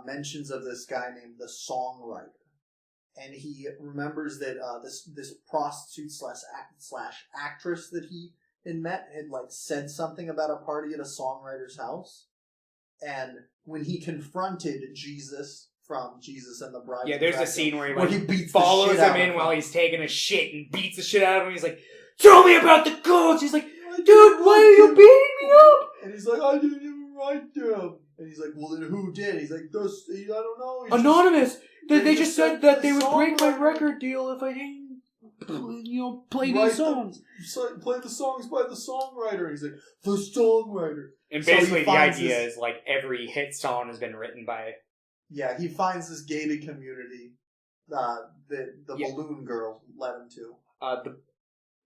mentions of this guy named the Songwriter. And he remembers that this prostitute slash actress that he had met had said something about a party at a songwriter's house. And when he confronted Jesus from Jesus and the Bride, there's a scene where he beats follows him in while he's taking a shit and beats the shit out of him. He's like, "Tell me about the ghost." He's like, "Dude, why are you beating me up?" And he's like, "I didn't even write to him." And he's like, "Well, then who did?" He's like, I don't know. Anonymous. They just said that they would break my record deal if I didn't, play these songs. Play the songs by the songwriter. He's like, the songwriter. And basically the idea is every hit song has been written by... Yeah, he finds this gated community that the balloon girl led him to.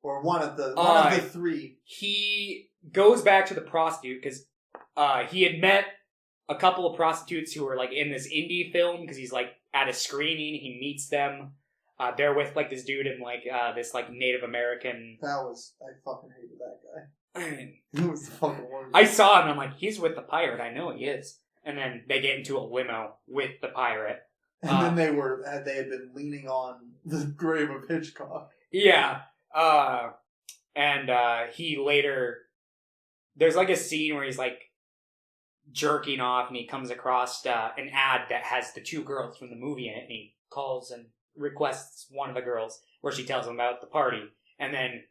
Or one of the three. He goes back to the prostitute because he had met a couple of prostitutes who were in this indie film because he's at a screening. He meets them. They're with this dude and this Native American. I fucking hated that guy. He was the fucking worst. I saw him and I'm like, he's with the pirate. I know he is. And then they get into a limo with the pirate. And then they had been leaning on the grave of Hitchcock. Yeah. And he later, there's a scene where he's jerking off and he comes across an ad that has the 2 girls from the movie in it, and he calls and requests one of the girls where she tells him about the party. And then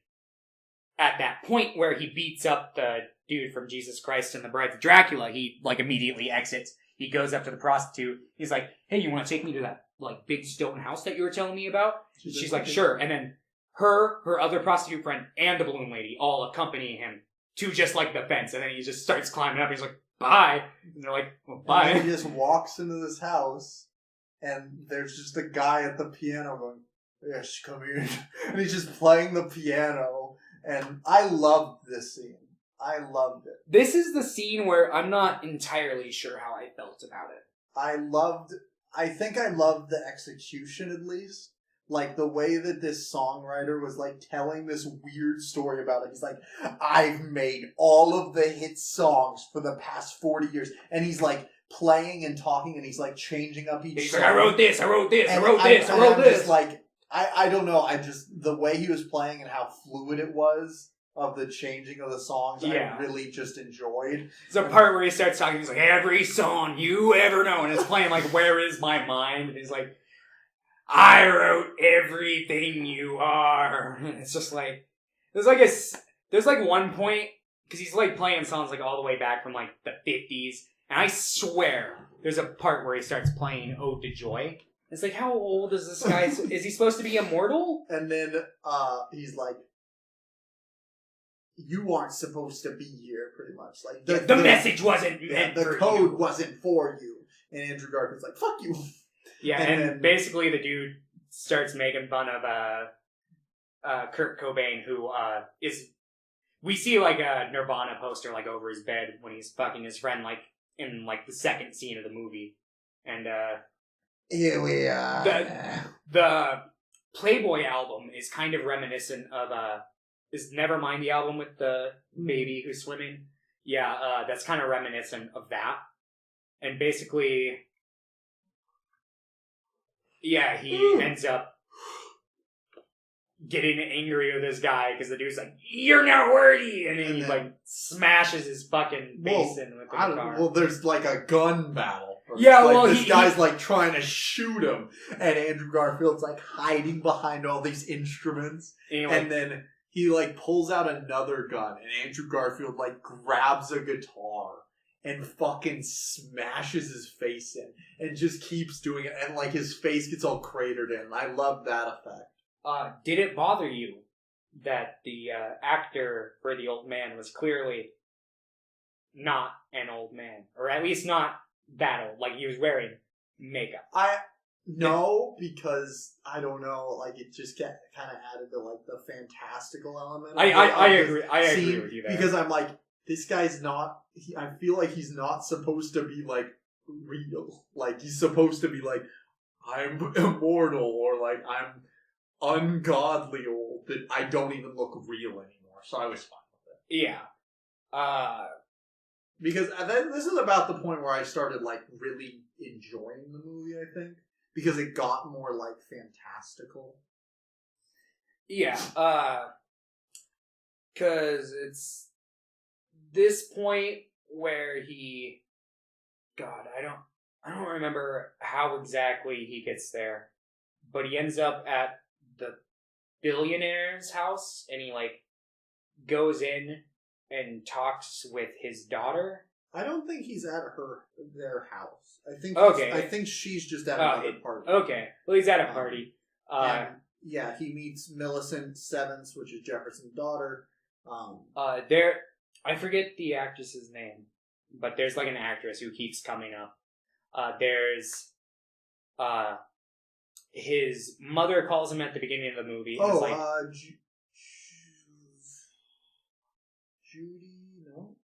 at that point where he beats up the dude from Jesus Christ and the Bride of Dracula, he immediately exits. He goes up to the prostitute. He's like, "Hey, you want to take me to that big stone house that you were telling me about?" She's like, "Sure." And then her other prostitute friend, and the balloon lady all accompany him to just the fence. And then he just starts climbing up. He's like, "Bye." And they're like, "Well, bye." And he just walks into this house, and there's just a guy at the piano going, "Yes, come here." And he's just playing the piano. And I loved this scene. I loved it. This is the scene where I'm not entirely sure how I felt about it. I think I loved the execution at least. The way that this songwriter was telling this weird story about it. He's like, "I've made all of the hit songs for the past 40 years. And he's playing and talking and he's changing up each song. I wrote this, I wrote this, I wrote this, I wrote this. I don't know. The way he was playing and how fluid it was. of the changing of the songs I really just enjoyed. There's a part where he starts talking, he's like, every song you ever know, and it's playing like Where Is My Mind? And he's like, I wrote everything you are. And it's just like, there's like one point, because he's like playing songs like all the way back from like the 50s, and I swear there's a part where he starts playing Ode to Joy. It's like, how old is this guy? Is he supposed to be immortal? And then he's like, you aren't supposed to be here, pretty much. Like the message wasn't meant for you. The code wasn't for you. And Andrew Garfield's like, fuck you. Yeah, and then, basically the dude starts making fun of Kurt Cobain, who is... We see like a Nirvana poster like over his bed when he's fucking his friend, like in like the second scene of the movie. And here we are. The Playboy album is kind of reminiscent of is Nevermind the album with the baby who's swimming? Yeah, that's kind of reminiscent of that. And basically, yeah, he ends up getting angry with this guy because the dude's like, you're not worthy! And then he like smashes his fucking face in with the guitar. Well, there's like a gun battle. Yeah, like, well, this guy's like trying to shoot him, and Andrew Garfield's like hiding behind all these instruments, and then he like pulls out another gun, and Andrew Garfield like grabs a guitar and fucking smashes his face in, and just keeps doing it, and like his face gets all cratered in. I love that effect. Did it bother you that the actor for the old man was clearly not an old man, or at least not that old? Like he was wearing makeup. No, because I don't know. Like it just kind of added to like the fantastical element. I agree. I agree with you there, because I'm like, this guy's not. I feel like he's not supposed to be like real. Like he's supposed to be like, I'm immortal, or like I'm ungodly old, that I don't even look real anymore. So I was fine with it. Yeah. Because then this is about the point where I started like really enjoying the movie, I think. Because it got more like fantastical. Yeah. Cause it's this point where he, God, I don't remember how exactly he gets there, but he ends up at the billionaire's house, and he like goes in and talks with his daughter. I don't think he's at their house. I think she's just at another party. Okay, well he's at a party. Yeah, he meets Millicent Sevens, which is Jefferson's daughter. I forget the actress's name, but there's like an actress who keeps coming up. There's his mother calls him at the beginning of the movie. Oh, like, Judy? No?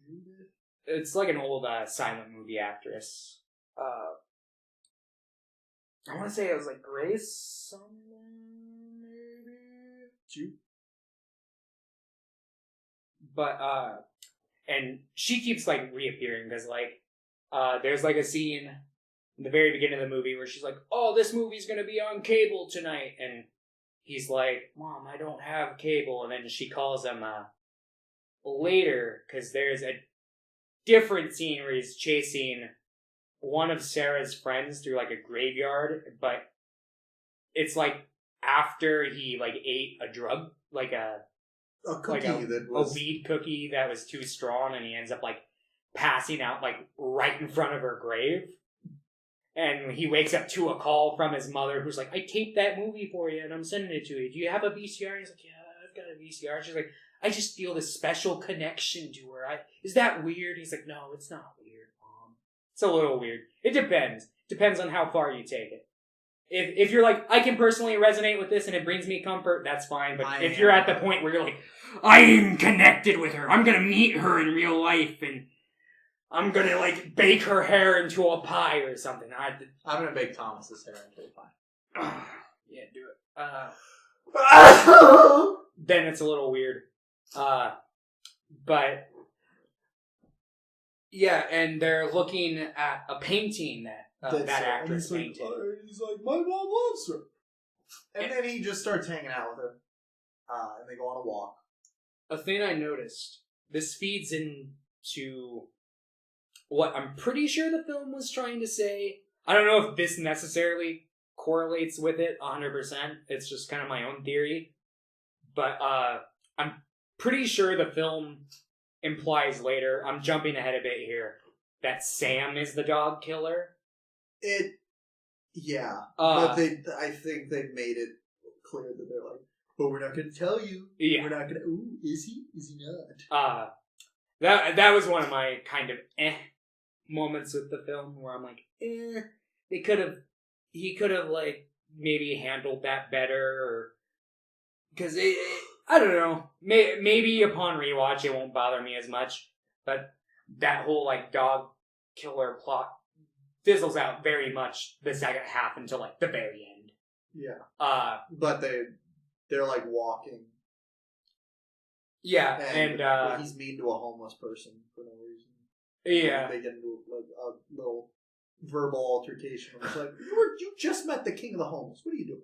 Judith? It's like an old silent movie actress. I want to say it was like Grace something, maybe? Jude? But, and she keeps like reappearing because like, there's like a scene in the very beginning of the movie where she's like, oh, this movie's gonna be on cable tonight. And he's like, Mom, I don't have cable. And then she calls him later because there's a different scene where he's chasing one of Sarah's friends through like a graveyard, but it's like after he like ate a drug, like a cookie, like a weed cookie that was too strong, and he ends up like passing out like right in front of her grave. And he wakes up to a call from his mother who's like, I taped that movie for you and I'm sending it to you. Do you have a VCR? He's like, yeah, I've got a VCR. She's like, I just feel this special connection to her. Is that weird? He's like, no, it's not weird, Mom. It's a little weird. It depends. Depends on how far you take it. If you're like, I can personally resonate with this and it brings me comfort, that's fine. But if you're at the point where you're like, I'm connected with her, I'm going to meet her in real life, and I'm going to like bake her hair into a pie or something. I'm going to bake Thomas's hair into a pie. Yeah, do it. Then it's a little weird. But yeah, and they're looking at a painting that actress painted. He's like, my mom loves her. And then he just starts hanging out with her. And they go on a walk. a thing I noticed. This feeds into what I'm pretty sure the film was trying to say. I don't know if this necessarily correlates with it 100%. It's just kind of my own theory. But I'm pretty sure the film implies later, I'm jumping ahead a bit here, that Sam is the dog killer. But I think they made it clear that they're like, but we're not going to tell you. Yeah. We're not going to, ooh, is he? Is he not? That was one of my kind of moments with the film where I'm like, he could have like maybe handled that better, or because I don't know, maybe upon rewatch it won't bother me as much, but that whole like dog killer plot fizzles out very much the second half until like the very end. Yeah. But they're like walking. Yeah, and he's mean to a homeless person for no reason. Yeah. They get into like a little verbal altercation. It's like, you just met the king of the homeless. What are you doing?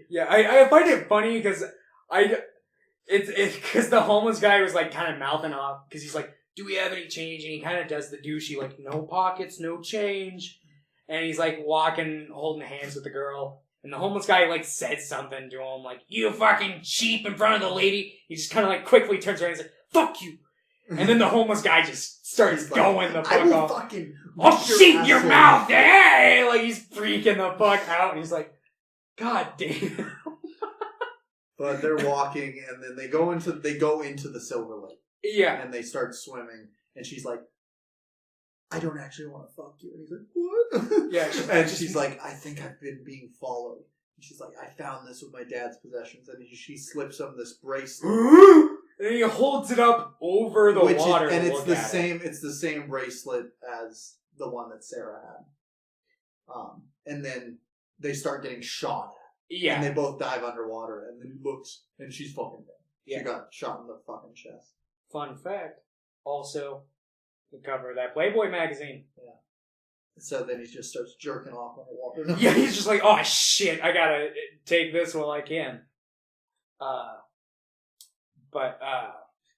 Yeah, I find it funny because it's because the homeless guy was like kind of mouthing off because he's like, do we have any change? And he kind of does the douchey like, no pockets, no change. And he's like walking, holding hands with the girl. And the homeless guy like said something to him like, you fucking cheap in front of the lady. He just kind of like quickly turns around and he's like, fuck you. And then the homeless guy just starts going the fuck off. I'll shit in your mouth, hey! Like he's freaking the fuck out. And he's like, God damn. But they're walking, and then they go into the Silver Lake. Yeah. And they start swimming, and she's like, I don't actually want to fuck you. And he's like, what? Yeah. She's like, I think I've been being followed. And she's like, I found this with my dad's possessions. And she slips him this bracelet. And he holds it up over the water. It's the same bracelet as the one that Sarah had. And then they start getting shot at. Yeah. And they both dive underwater, and then he looks, and she's fucking dead. Yeah. She got shot in the fucking chest. Fun fact. Also, the cover of that Playboy magazine. Yeah. So then he just starts jerking off underwater. Yeah, he's just like, oh shit, I gotta take this while I can.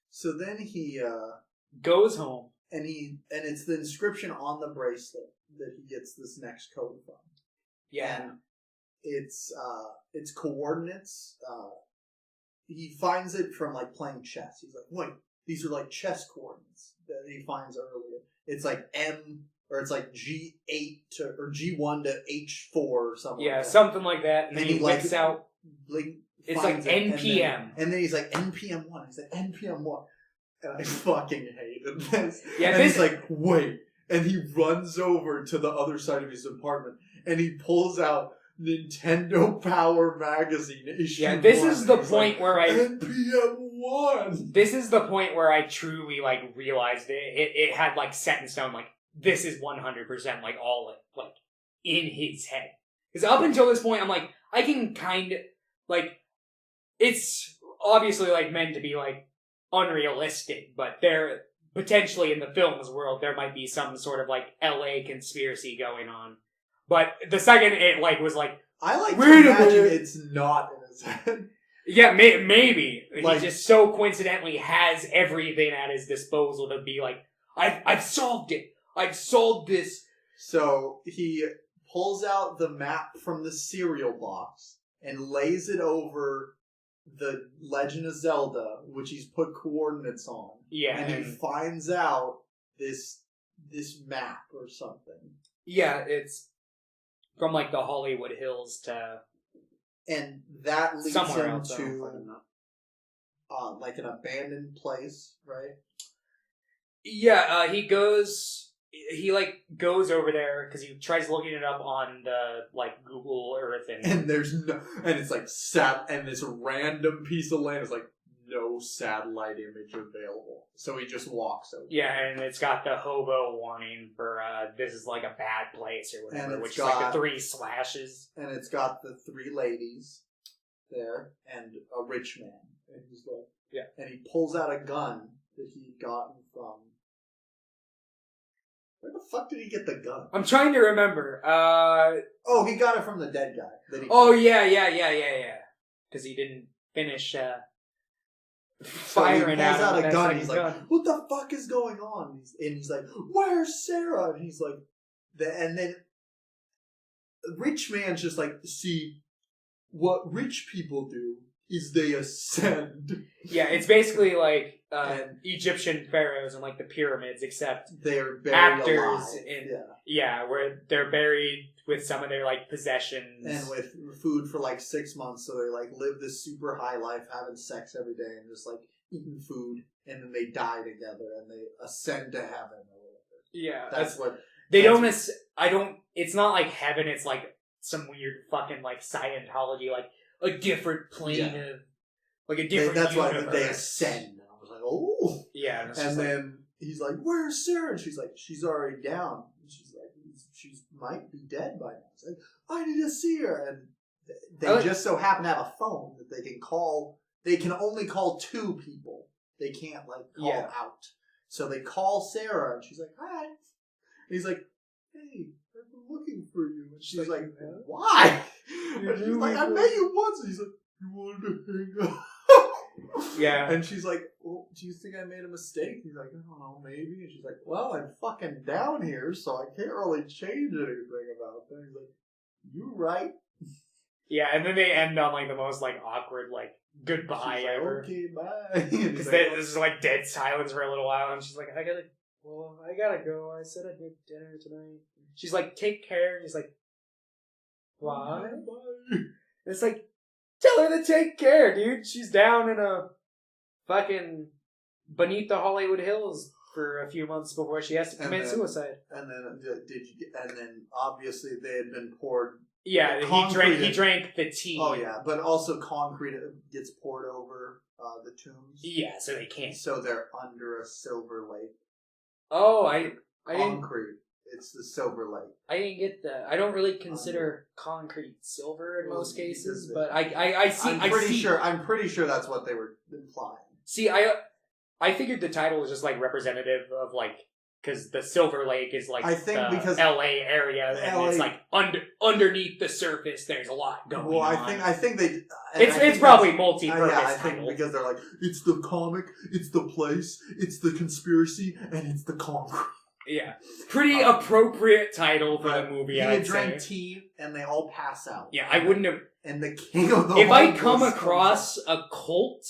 So then he goes home. And it's the inscription on the bracelet that he gets this next code from. Yeah. And it's coordinates. He finds it from like playing chess. He's like, wait, these are like chess coordinates that he finds earlier. It's like it's like G8 or G1 to H4 or something. Yeah, like that. Something like that. And then he licks out. It's like NPM. And then he's like NPM1. He's like NPM1. And I fucking hated this. Yeah, and he's like, wait. And he runs over to the other side of his apartment and he pulls out Nintendo Power Magazine issue. Yeah, this 1. is the He's point where NPM1. This is the point where I truly like realized it had like set in stone. Like this is 100% like all like in his head. Because up until this point, I'm like, I can kind of like, it's obviously like meant to be like unrealistic, but there potentially in the film's world there might be some sort of like LA conspiracy going on. But the second it like was like, I like to imagine it's not in his head. Yeah, maybe like, he just so coincidentally has everything at his disposal to be like, I've solved it. I've solved this. So he pulls out the map from the cereal box and lays it over the Legend of Zelda, which he's put coordinates on. Yeah, and he finds out this map or something. Yeah, it's from like the Hollywood Hills to, and that leads somewhere him else, to like an abandoned place, right? Yeah, he goes over there because he tries looking it up on the like Google Earth and there's and it's like and this random piece of land is like no satellite image available, so he just walks over. Yeah, and it's got the hobo warning for this is like a bad place or whatever, which is like the 3 slashes, and it's got the 3 ladies there and a rich man, and he's like, yeah, and he pulls out a gun that he'd gotten from. Where the fuck did he get the gun? I'm trying to remember. Oh, he got it from the dead guy. Yeah. Because he didn't finish firing so he pulls at him out with a that gun. second He's like, gun. "What the fuck is going on?" And he's like, "Where's Sarah?" And he's like, and then rich man's just like, "See, what rich people do is they ascend." Yeah, it's basically like And- Egyptian pharaohs and like the pyramids, except They're buried actors alive. in Yeah. yeah, where they're buried with some of their like possessions And with food for like 6 months, so they like live this super high life, having sex every day, and just like eating food, and then they die together, and they ascend to heaven or whatever. Yeah, That's what they that's- don't. I don't. It's not like heaven. It's like some weird fucking like Scientology, like a different plane of, like a different. That's why universe. they ascend. And I was like, oh. Yeah, and, it's And just then he's like, "Where's Sarah?" And she's like, "She's already down." And she's like, "She might be dead by now." It's like, "I need to see her." And they just so happen to have a phone that they can call. They can only call 2 people. They can't like call out. So they call Sarah, and she's like, "Hi." And he's like, "Hey, I've been looking for you." And she's like, "Why?" And she's like, "I met you once." And he's like, "You wanted to hang out." Yeah. And she's like, "Well, do you think I made a mistake?" He's like, "I don't know, maybe." And she's like, "Well, I'm fucking down here, so I can't really change anything about things." He's like, "You right." Yeah, and then they end on like the most like awkward like goodbye She's like, ever. "Okay, bye." Because this is like dead silence for a little while, and she's like, I gotta go. I said I'd make dinner tonight. She's like, take care. And he's like, why? Bye. It's like, tell her to take care, dude. She's down in a fucking beneath the Hollywood Hills for a few months before she has to commit suicide. And then and then obviously they had been poured. Yeah, he drank the tea. Oh yeah, but also concrete gets poured over the tombs. Yeah, so they can't. So they're under a silver lake. Oh, I didn't. Concrete. It's the Silver Lake. I didn't get that. I don't really consider concrete silver in Well, most cases, because but I see. I'm pretty sure that's what they were implying. See, I figured the title was just like representative of like because the Silver Lake is like I think the because L.A. area, and LA it's like underneath the surface. There's a lot going on. Well, I think they. It's probably multi-purpose. Yeah, I think because they're like, it's the comic, it's the place, it's the conspiracy, and it's the concrete. Yeah, pretty appropriate title for the movie. He I'd drank say. tea, and they all pass out. Yeah, I wouldn't have. And the king of the If I homeless come comes across a cult,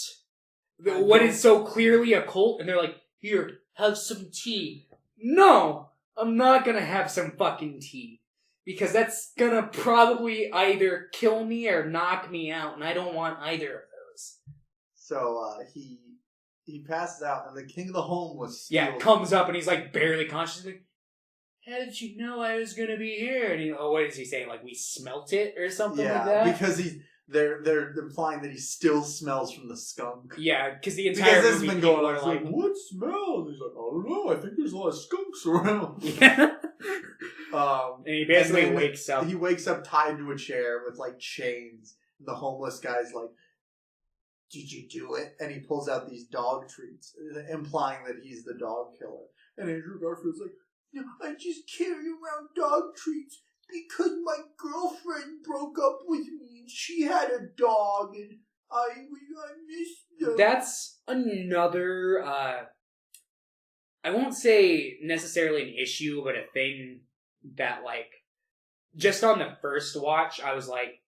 I what don't- is so clearly a cult, and they're like, "Here, have some tea." No, I'm not gonna have some fucking tea because that's gonna probably either kill me or knock me out, and I don't want either of those. So he passes out, and the king of the homeless Yeah, comes up and he's like barely conscious. Like, how did you know I was gonna be here? And what is he saying? Like we smelt it or something like that? Because they're implying that he still smells from the skunk. Yeah, because the entire Because this has movie been going people on. are It's like, like, what smells? He's like, I don't know. I think there's a lot of skunks around. yeah. And he basically and then wakes up. He wakes up tied to a chair with like chains. And the homeless guy's like, "Did you do it?" And he pulls out these dog treats, implying that he's the dog killer. And Andrew Garfield's like, "No, I just carry around dog treats because my girlfriend broke up with me and she had a dog and I missed them." That's another, I won't say necessarily an issue, but a thing that, like, just on the first watch, I was like,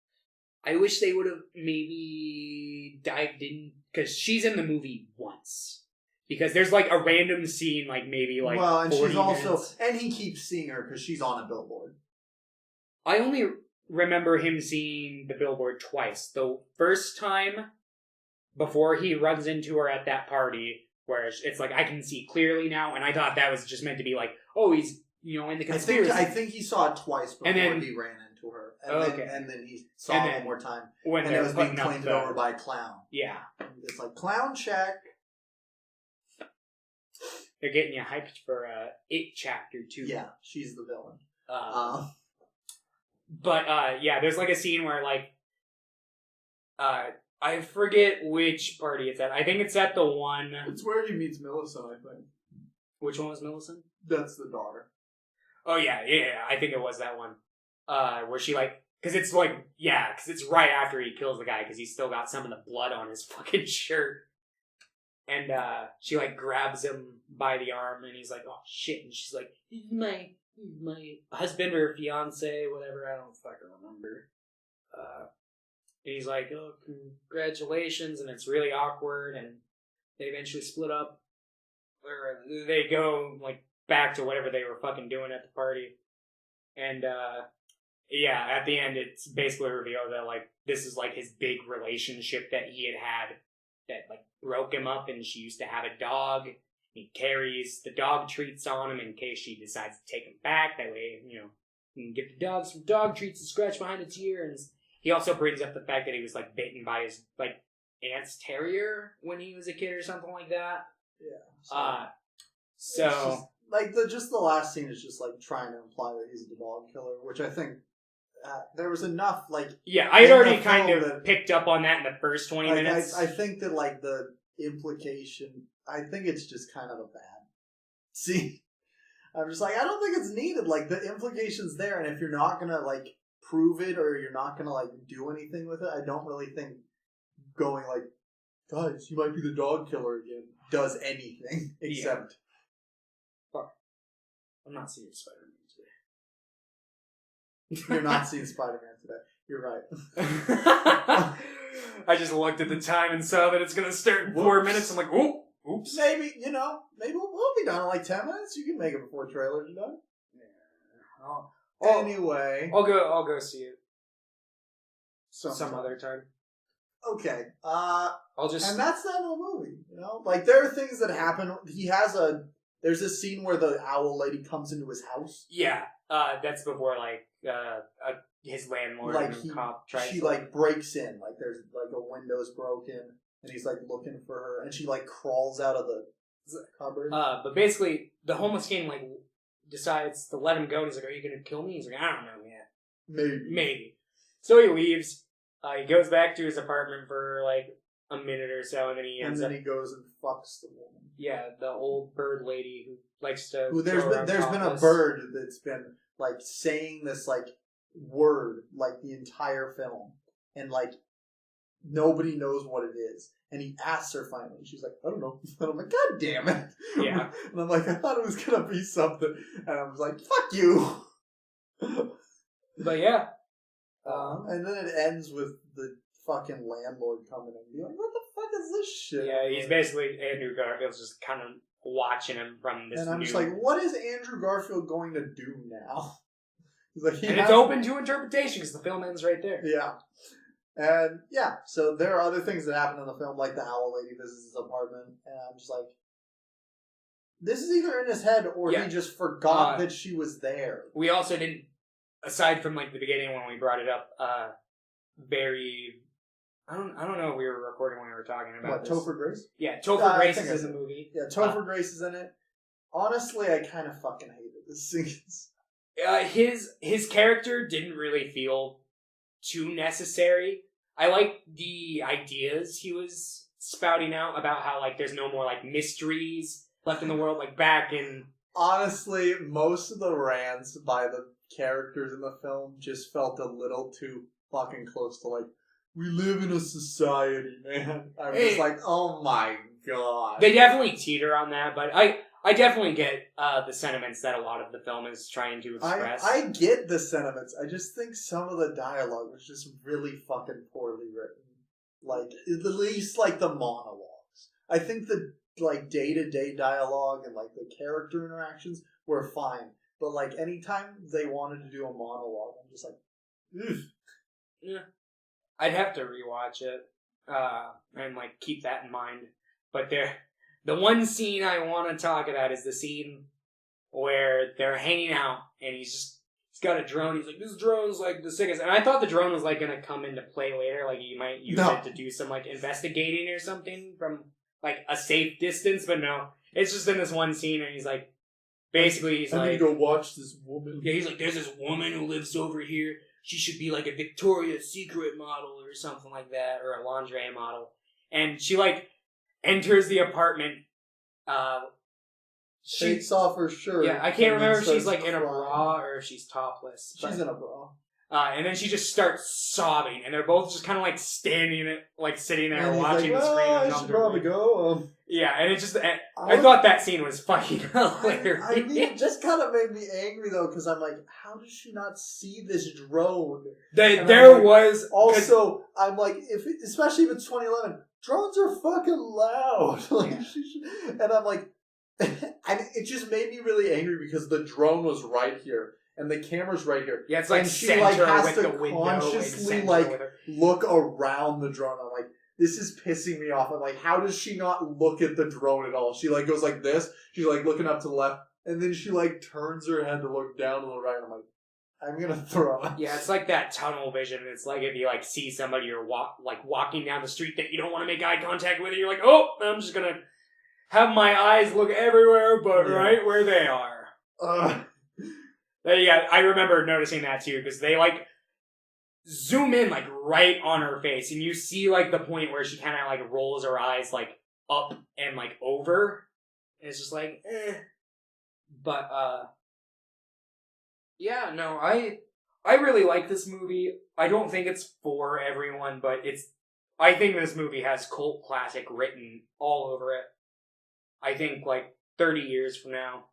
I wish they would have maybe dived in, because she's in the movie once. Because there's, like, a random scene, like, maybe, like, well, and 40 she's also, minutes. and he keeps seeing her because she's on a billboard. I only remember him seeing the billboard twice. The first time, before he runs into her at that party, where it's like, I can see clearly now, and I thought that was just meant to be like, oh, he's, in the conspiracy. I think he saw it twice before And then- he ran into her. And then he saw And it then one more time. when And it they're was being putting up claimed the- over by a clown. Yeah. It's like, clown check. They're getting you hyped for It Chapter 2. Yeah, she's the villain. But yeah, there's like a scene where like I forget which party it's at. I think it's at the one. It's where he meets Millicent, I think. Which one was Millicent? That's the daughter. Oh yeah. I think it was that one. Where she like, because it's like, yeah, because it's right after he kills the guy, because he's still got some of the blood on his fucking shirt. And she like grabs him by the arm, and he's like, "Oh shit!" And she's like, "My husband or fiance, whatever. I don't fucking remember." And he's like, "Oh, congratulations!" And it's really awkward, and they eventually split up, or they go like back to whatever they were fucking doing at the party. And yeah, at the end, it's basically revealed that like this is like his big relationship that he had that like broke him up, and she used to have a dog. He carries the dog treats on him in case she decides to take him back. That way, you know, he can get the dog some dog treats to scratch behind its ear. And he also brings up the fact that he was like bitten by his like aunt's terrier when he was a kid or something like that. Yeah. So just, like the last scene is just like trying to imply that he's the dog killer, which I think there was enough like I had already the kind film of picked up on that in the first 20 minutes. I think that like the implication, I think it's just kind of a bad scene. I'm just like, I don't think it's needed. Like the implication's there, and if you're not gonna like prove it or you're not gonna like do anything with it, I don't really think going like, guys, you might be the dog killer again, does anything except. Fuck. I'm not seeing Spider-Man today. You're not seeing Spider-Man today. You're right. I just looked at the time and saw that it's going to start in 4 minutes. I'm like, oh, oops. Maybe we'll be done in like 10 minutes. You can make it before trailers are done. Yeah. Anyway. I'll go see it. Some other time. Okay. And that's the end of the movie, you know? Like, there are things that happen. There's a scene where the owl lady comes into his house. Yeah. That's before, like, his landlord and cop tries she, like, breaks in. Like, there's, like, a window's broken, and he's, like, looking for her, and she, like, crawls out of the cupboard. But basically, the homeless king, like, decides to let him go, and he's like, are you gonna kill me? He's like, I don't know yet. Maybe. So he leaves. He goes back to his apartment for, like, a minute or so, and then he ends up... he goes and fucks the woman. Yeah, the old bird lady who likes to... There's been a bird that's been, like, saying this, like, word, like, the entire film. And, like, nobody knows what it is. And he asks her finally. And she's like, I don't know. And I'm like, God damn it. Yeah. And I'm like, I thought it was going to be something. And I was like, fuck you. But yeah. And then it ends with the fucking landlord coming and being like, what the fuck is this shit? Yeah, he's basically, Andrew Garfield's just kind of watching him from this. And I'm just like, what is Andrew Garfield going to do now? He's like, it's open to interpretation because the film ends right there. Yeah. And yeah, so there are other things that happen in the film, like the owl lady visits his apartment, and I'm just like, this is either in his head or he just forgot that she was there. We also didn't, aside from like the beginning when we brought it up, very. I don't know if we were recording when we were talking about this. Topher Grace? Yeah, Topher Grace is in the movie. Yeah, Topher Grace is in it. Honestly, I kind of fucking hated this scene. His character didn't really feel too necessary. I like the ideas he was spouting out about how like there's no more like mysteries left in the world, like back in... Honestly, most of the rants by the characters in the film just felt a little too fucking close to like, we live in a society, man. I'm just like, oh my god. They definitely teeter on that, but I definitely get the sentiments that a lot of the film is trying to express. I get the sentiments. I just think some of the dialogue was just really fucking poorly written. Like, at least, like, the monologues. I think the, like, day-to-day dialogue and, like, the character interactions were fine. But, like, anytime they wanted to do a monologue, I'm just like, ugh. Yeah. I'd have to rewatch it and, like, keep that in mind. But the one scene I want to talk about is the scene where they're hanging out and he's got a drone. He's like, this drone's like the sickest. And I thought the drone was like going to come into play later. Like you might use it to do some like investigating or something from like a safe distance. But no, it's just in this one scene and he's like, basically he's I need to go watch this woman. Yeah, he's like, there's this woman who lives over here. She should be like a Victoria's Secret model or something like that, or a lingerie model. And she like enters the apartment. She takes off her shirt. Yeah, I can't remember if she's like in a bra or if she's topless. She's in a bra. And then she just starts sobbing, and they're both just kind of like standing, like sitting there And he's watching like, the screen. I should probably go. Yeah, and it just, I thought that scene was fucking hilarious. I mean, it just kind of made me angry though, because I'm like, how does she not see this drone? There was also, I'm like, especially if it's 2011, drones are fucking loud. Like, yeah. And I'm like, and it just made me really angry because the drone was right here. And the camera's right here. Yeah, it's like and she center like has with to the window, consciously look around the drone. I'm like, this is pissing me off. I'm like, how does she not look at the drone at all? She like goes like this. She's like looking up to the left, and then she like turns her head to look down to the right. I'm like, I'm gonna throw up. Yeah, it's like that tunnel vision. It's like if you like see somebody or walking down the street that you don't want to make eye contact with, and you're like, oh, I'm just gonna have my eyes look everywhere but right where they are. Yeah, I remember noticing that too, because they like zoom in like right on her face, and you see like the point where she kind of like rolls her eyes like up and like over. And it's just like, But yeah, no, I really like this movie. I don't think it's for everyone, but I think this movie has cult classic written all over it. I think like 30 years from now,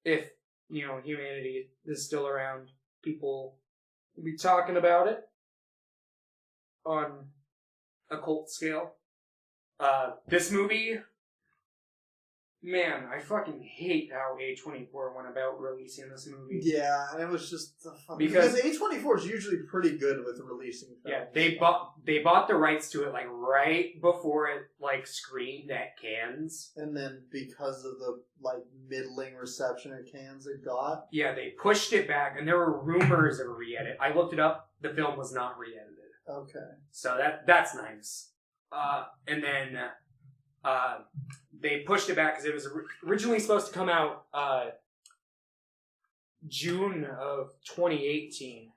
if, humanity is still around, people will be talking about it on a cult scale. This movie, man, I fucking hate how A24 went about releasing this movie. Yeah, and it was just because A24 is usually pretty good with releasing films. Yeah, they bought the rights to it like right before it like screened at Cannes, and then because of the like middling reception at Cannes it got, yeah, they pushed it back, and there were rumors of a re-edit. I looked it up; the film was not re-edited. Okay, so that's nice. And then they pushed it back because it was originally supposed to come out June of 2018.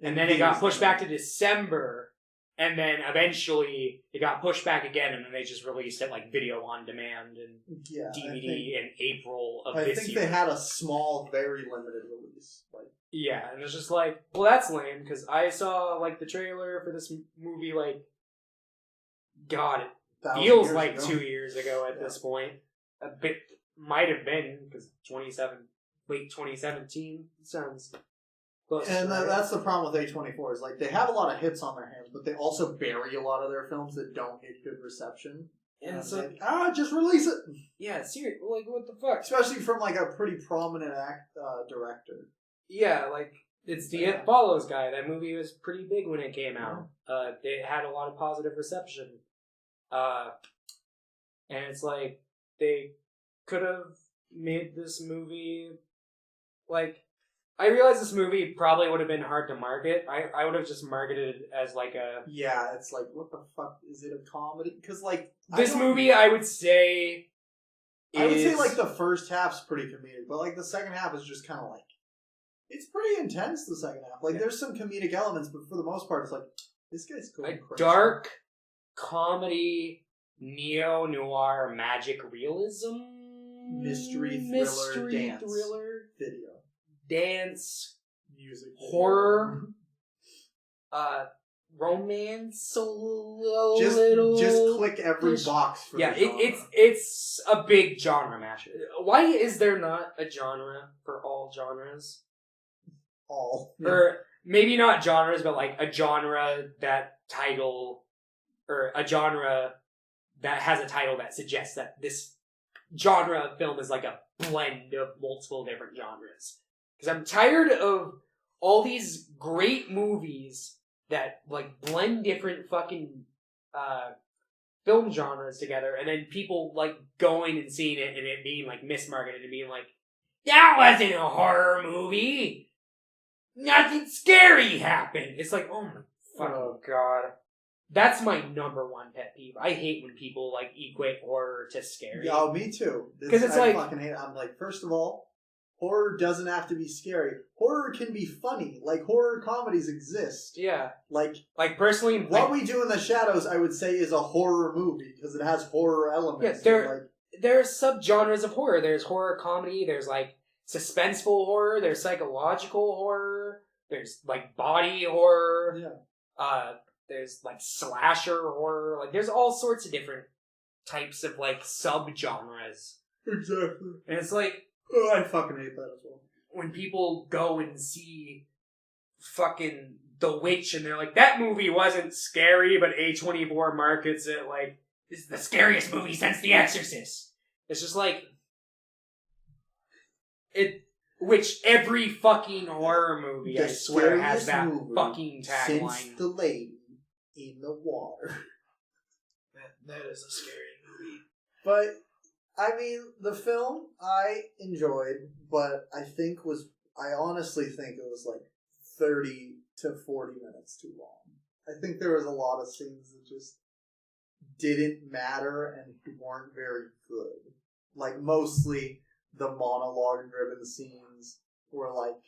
And then it got pushed back to December. And then eventually it got pushed back again. And then they just released it like video on demand and DVD in April of this year. I think they had a small, very limited release. Yeah, and it's just like, well, that's lame. Because I saw like the trailer for this movie like, God, it feels like 2 years ago at this point. A bit might have been because late 2017 sounds close. And that's the problem with A24 is like they have a lot of hits on their hands, but they also bury a lot of their films that don't get good reception. And it's like, just release it. Yeah, seriously, like what the fuck? Especially from like a pretty prominent director. Yeah, like it's the It Follows guy. That movie was pretty big when it came out. It had a lot of positive reception. And it's like they could have made this movie like I realize this movie probably would have been hard to market. I would have just marketed it as like a it's like what the fuck is it a comedy? Because like this movie I would say like the first half's pretty comedic, but like the second half is just kind of like it's pretty intense. The second half, like there's some comedic elements, but for the most part, it's like this guy's going crazy. Dark comedy, neo-noir, magic realism, mystery thriller, video, dance, music, horror, romance, a little. Just click every box for the genre. It's a big genre mash. Why is there not a genre for all genres? Or maybe not genres, but like a genre that title. Or a genre that has a title that suggests that this genre of film is like a blend of multiple different genres. Because I'm tired of all these great movies that like blend different fucking film genres together, and then people like going and seeing it and it being like mismarketed and being like, that wasn't a horror movie! Nothing scary happened! It's like, oh my fucking god. That's my number one pet peeve. I hate when people like equate horror to scary. Yeah, me too. Because it's I fucking hate it. I'm like, first of all, horror doesn't have to be scary. Horror can be funny. Like horror comedies exist. Yeah. Like personally, What We Do in the Shadows, I would say, is a horror movie because it has horror elements. Yeah, there are subgenres of horror. There's horror comedy. There's like suspenseful horror, there's psychological horror, there's like body horror, there's like slasher horror, like there's all sorts of different types of like subgenres. Exactly. And it's like, oh, I fucking hate that as well. When people go and see fucking The Witch and they're like, that movie wasn't scary, but A24 markets it like, this is the scariest movie since The Exorcist. It's just like, which every fucking horror movie, the I swear, has that movie fucking tagline. Since the lady in the water. That is a scary movie. But, I mean, the film I enjoyed, but I honestly think it was like 30 to 40 minutes too long. I think there was a lot of scenes that just didn't matter and weren't very good. Like, mostly the monologue-driven scenes were like,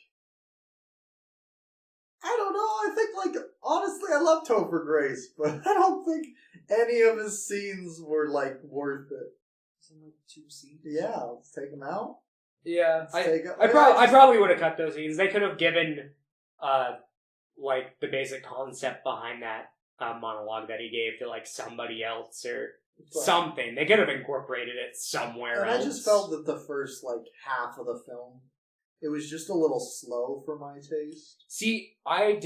I don't know, I think, like, honestly, I love Topher Grace, but I don't think any of his scenes were, like, worth it. Like 2 scenes? Yeah, let's take them out. Yeah, I probably would have cut those scenes. They could have given, like, the basic concept behind that monologue that he gave to, like, somebody else or something. They could have incorporated it somewhere else. I just felt that the first, like, half of the film, it was just a little slow for my taste. See, I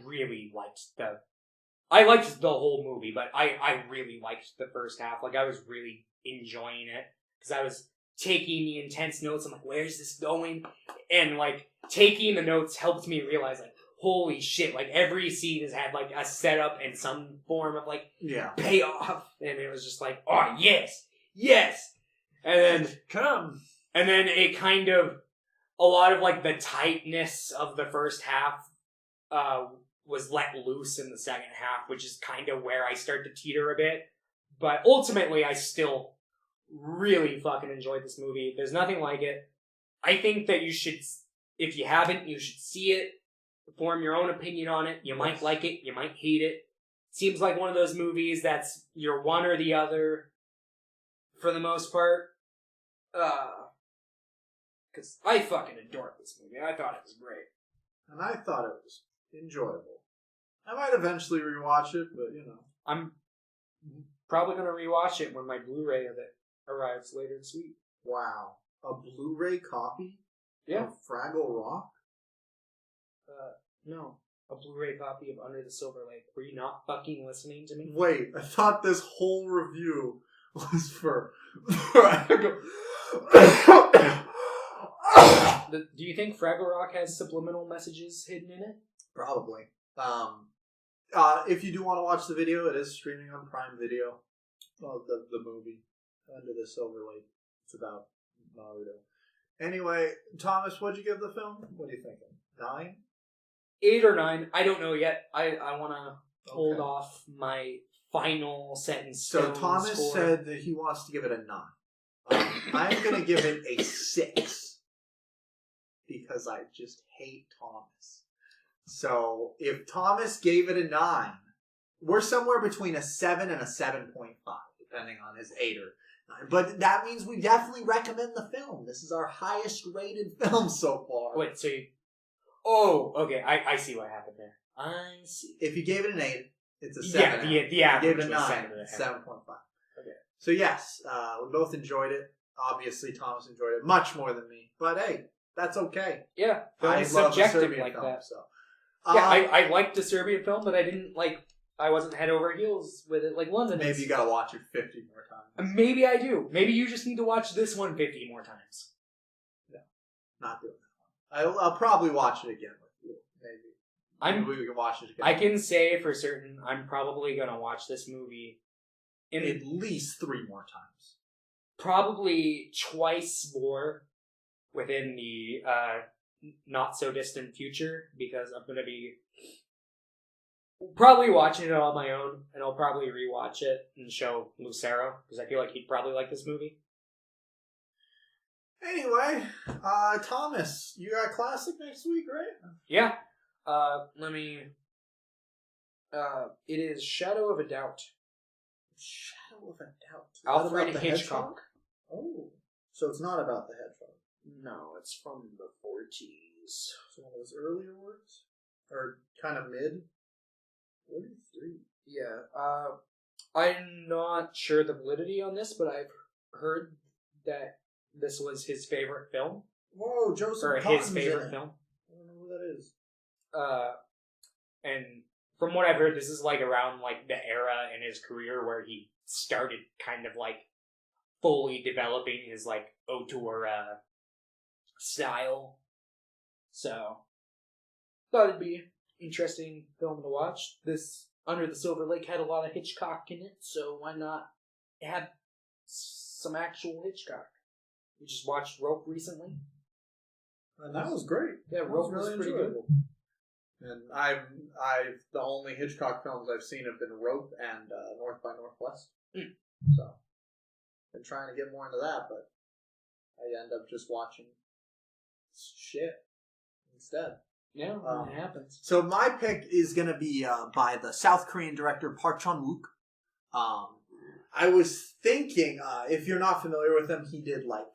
really liked I liked the whole movie, but I really liked the first half. Like, I was really enjoying it because I was taking the intense notes. I'm like, where's this going? And, like, taking the notes helped me realize, like, holy shit, like, every scene has had, like, a setup and some form of, like, payoff. And it was just like, oh, yes! And then it kind of, a lot of, like, the tightness of the first half, was let loose in the second half, which is kind of where I start to teeter a bit. But ultimately, I still really fucking enjoyed this movie. There's nothing like it. I think that you should, if you haven't, you should see it, form your own opinion on it. You might like it, you might hate it. Seems like one of those movies that's you're one or the other, for the most part. Because I fucking adored this movie. I thought it was great. And I thought it was enjoyable. I might eventually rewatch it, but you know. I'm probably going to rewatch it when my Blu-ray of it arrives later this week. Wow. A Blu-ray copy? Yeah. Of Fraggle Rock? No. A Blu-ray copy of Under the Silver Lake. Were you not fucking listening to me? Wait, I thought this whole review was for Fraggle. Do you think Fraggle Rock has subliminal messages hidden in it? Probably. If you do want to watch the video, it is streaming on Prime Video. Well, the movie, Under the Silver Lake. It's about Naruto. Anyway, Thomas, what'd you give the film? What are you thinking? 9? 8 or 9. I don't know yet. I want to hold off my final sentence. So Thomas said that he wants to give it a 9. I'm going to give it a 6. Because I just hate Thomas. So, if Thomas gave it a 9, we're somewhere between a 7 and a 7.5, depending on his 8 or 9. But that means we definitely recommend the film. This is our highest rated film so far. Wait, so you... Oh, okay, I see what happened there. I see. If you gave it an 8, it's a 7. Yeah, the average gave it a 9, 7.5. Okay. So, yes, we both enjoyed it. Obviously, Thomas enjoyed it much more than me. But, hey, that's okay. Yeah, I love the Serbian like film, that. So. Yeah, I liked the Serbian film, but I wasn't head over heels with it like London. Maybe you gotta watch it 50 more times. Maybe I do. Maybe you just need to watch this one 50 more times. No, not doing that one. I'll probably watch it again with you. Maybe we can watch it again. I can say for certain I'm probably gonna watch this movie in at least 3 more times. Probably twice more within the not so distant future, because I'm going to be probably watching it on my own, and I'll probably rewatch it and show Lucero, because I feel like he'd probably like this movie. Anyway, Thomas, you got Classic next week, right? Yeah. It is Shadow of a Doubt. Shadow of a Doubt? Alfred Hitchcock. Oh, so it's not about the hedgehog. No, it's from the 40s. So one of those earlier works? Or kind of mid? 43. Yeah, I'm not sure the validity on this, but I've heard that this was his favorite film. Whoa, Joseph Or Cotton's his in favorite it. film. I don't know who that is. And from what I've heard, this is like around like the era in his career where he started kind of like fully developing his like auteur style. So thought it'd be interesting film to watch. This Under the Silver Lake had a lot of Hitchcock in it, so why not have some actual Hitchcock? We just watched Rope recently. And that was great. Yeah, Rope was pretty good. And I've the only Hitchcock films I've seen have been Rope and North by Northwest. So been trying to get more into that, but I end up just watching shit instead. Yeah, it happens. So my pick is going to be by the South Korean director Park Chan-wook. I was thinking, if you're not familiar with him, he did like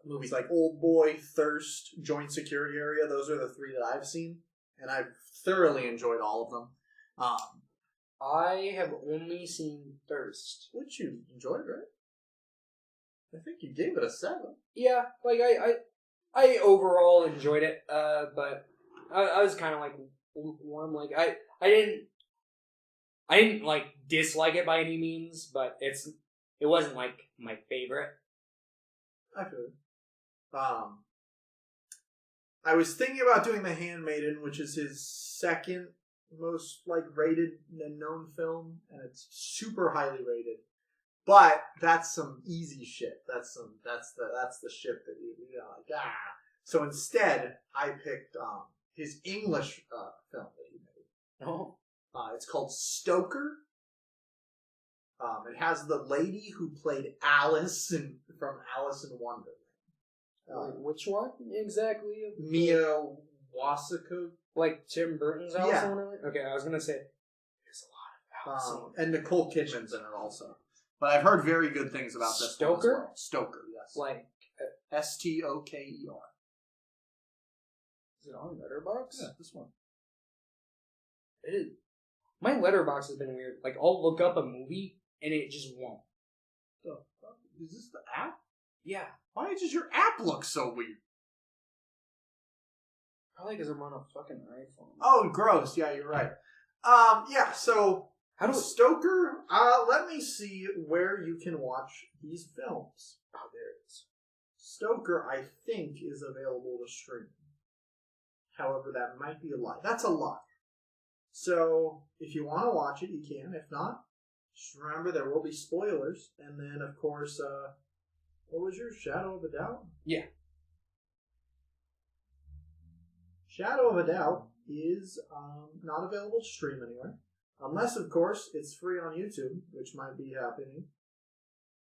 movies like Old Boy, Thirst, Joint Security Area. Those are the three that I've seen, and I've thoroughly enjoyed all of them. I have only seen Thirst. Which you enjoyed, right? I think you gave it a 7. Yeah, like I overall enjoyed it, but I was kind of like lukewarm. Like I didn't like dislike it by any means, but it wasn't like my favorite. I feel it. I was thinking about doing The Handmaiden, which is his second most like rated and known film, and it's super highly rated. But that's some easy shit. That's the shit that you know like So instead, I picked his English film that he made. Oh, it's called Stoker. It has the lady who played Alice from Alice in Wonderland. which one exactly? Mia Wasikova. Like Tim Burton's Alice Yeah. in Wonderland? Okay, I was gonna say there's a lot of Alice in Wonderland. And Nicole Kidman's in it also. But I've heard very good things about this one as Stoker? well. Stoker, yes. Like, Stoker. is it on Letterboxd? Yeah, this one. It is. My Letterboxd has been weird. Like, I'll look up a movie and it just won't. Is this the app? Yeah, Why does your app look so weird? probably because I'm on a fucking iPhone. Oh, gross. Yeah, you're right. Yeah, so How do Stoker, let me see where you can watch these films. Oh, there it is. Stoker, I think, is available to stream. However, that might be a lie. That's a lie. So, if you want to watch it, you can. If not, just remember there will be spoilers. And then, of course, what was your Shadow of a Doubt? Yeah. Shadow of a Doubt is not available to stream anywhere. Unless, of course, it's free on YouTube, which might be happening.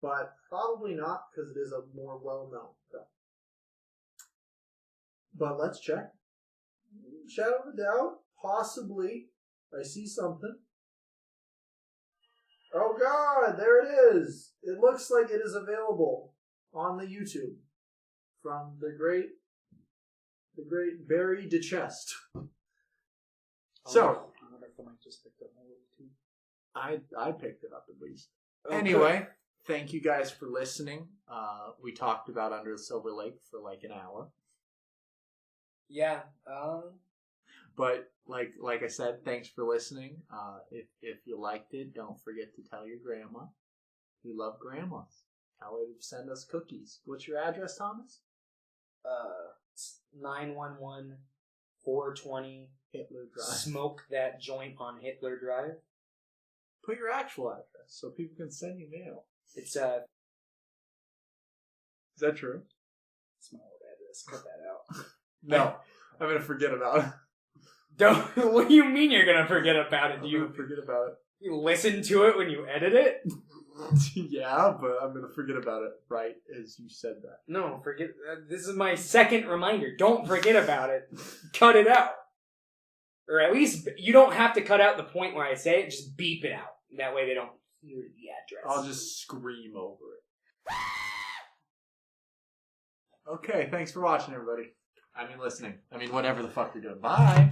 But probably not, because it is a more well-known film. But let's check. Shadow of a Doubt, possibly. I see something. Oh God, there it is. It looks like it is available on the YouTube from the great Barry DeChest. So, I wonder if I might just pick up my little too. I picked it up at least. Okay. Anyway, thank you guys for listening. We talked about Under the Silver Lake for like an hour. Yeah. But like I said, thanks for listening. If you liked it, don't forget to tell your grandma. We love grandmas. Tell her to send us cookies. What's your address, Thomas? It's 911 420 Hitler Drive. Smoke that joint on Hitler Drive. Put your actual address so people can send you mail. It's Is that true? it's my old address. Cut that out. No, I'm gonna forget about it. Don't. What do you mean you're gonna forget about it? Do I'm you gonna forget about it. you listen to it when you edit it? Yeah, but I'm gonna forget about it right as you said that. No, forget. This is my second reminder. Don't forget about it. Cut it out. Or at least you don't have to cut out the point where I say it. Just beep it out. That way they don't hear the address. I'll just scream over it. Okay, thanks for watching, everybody. I mean, listening. I mean, whatever the fuck you're doing. Bye.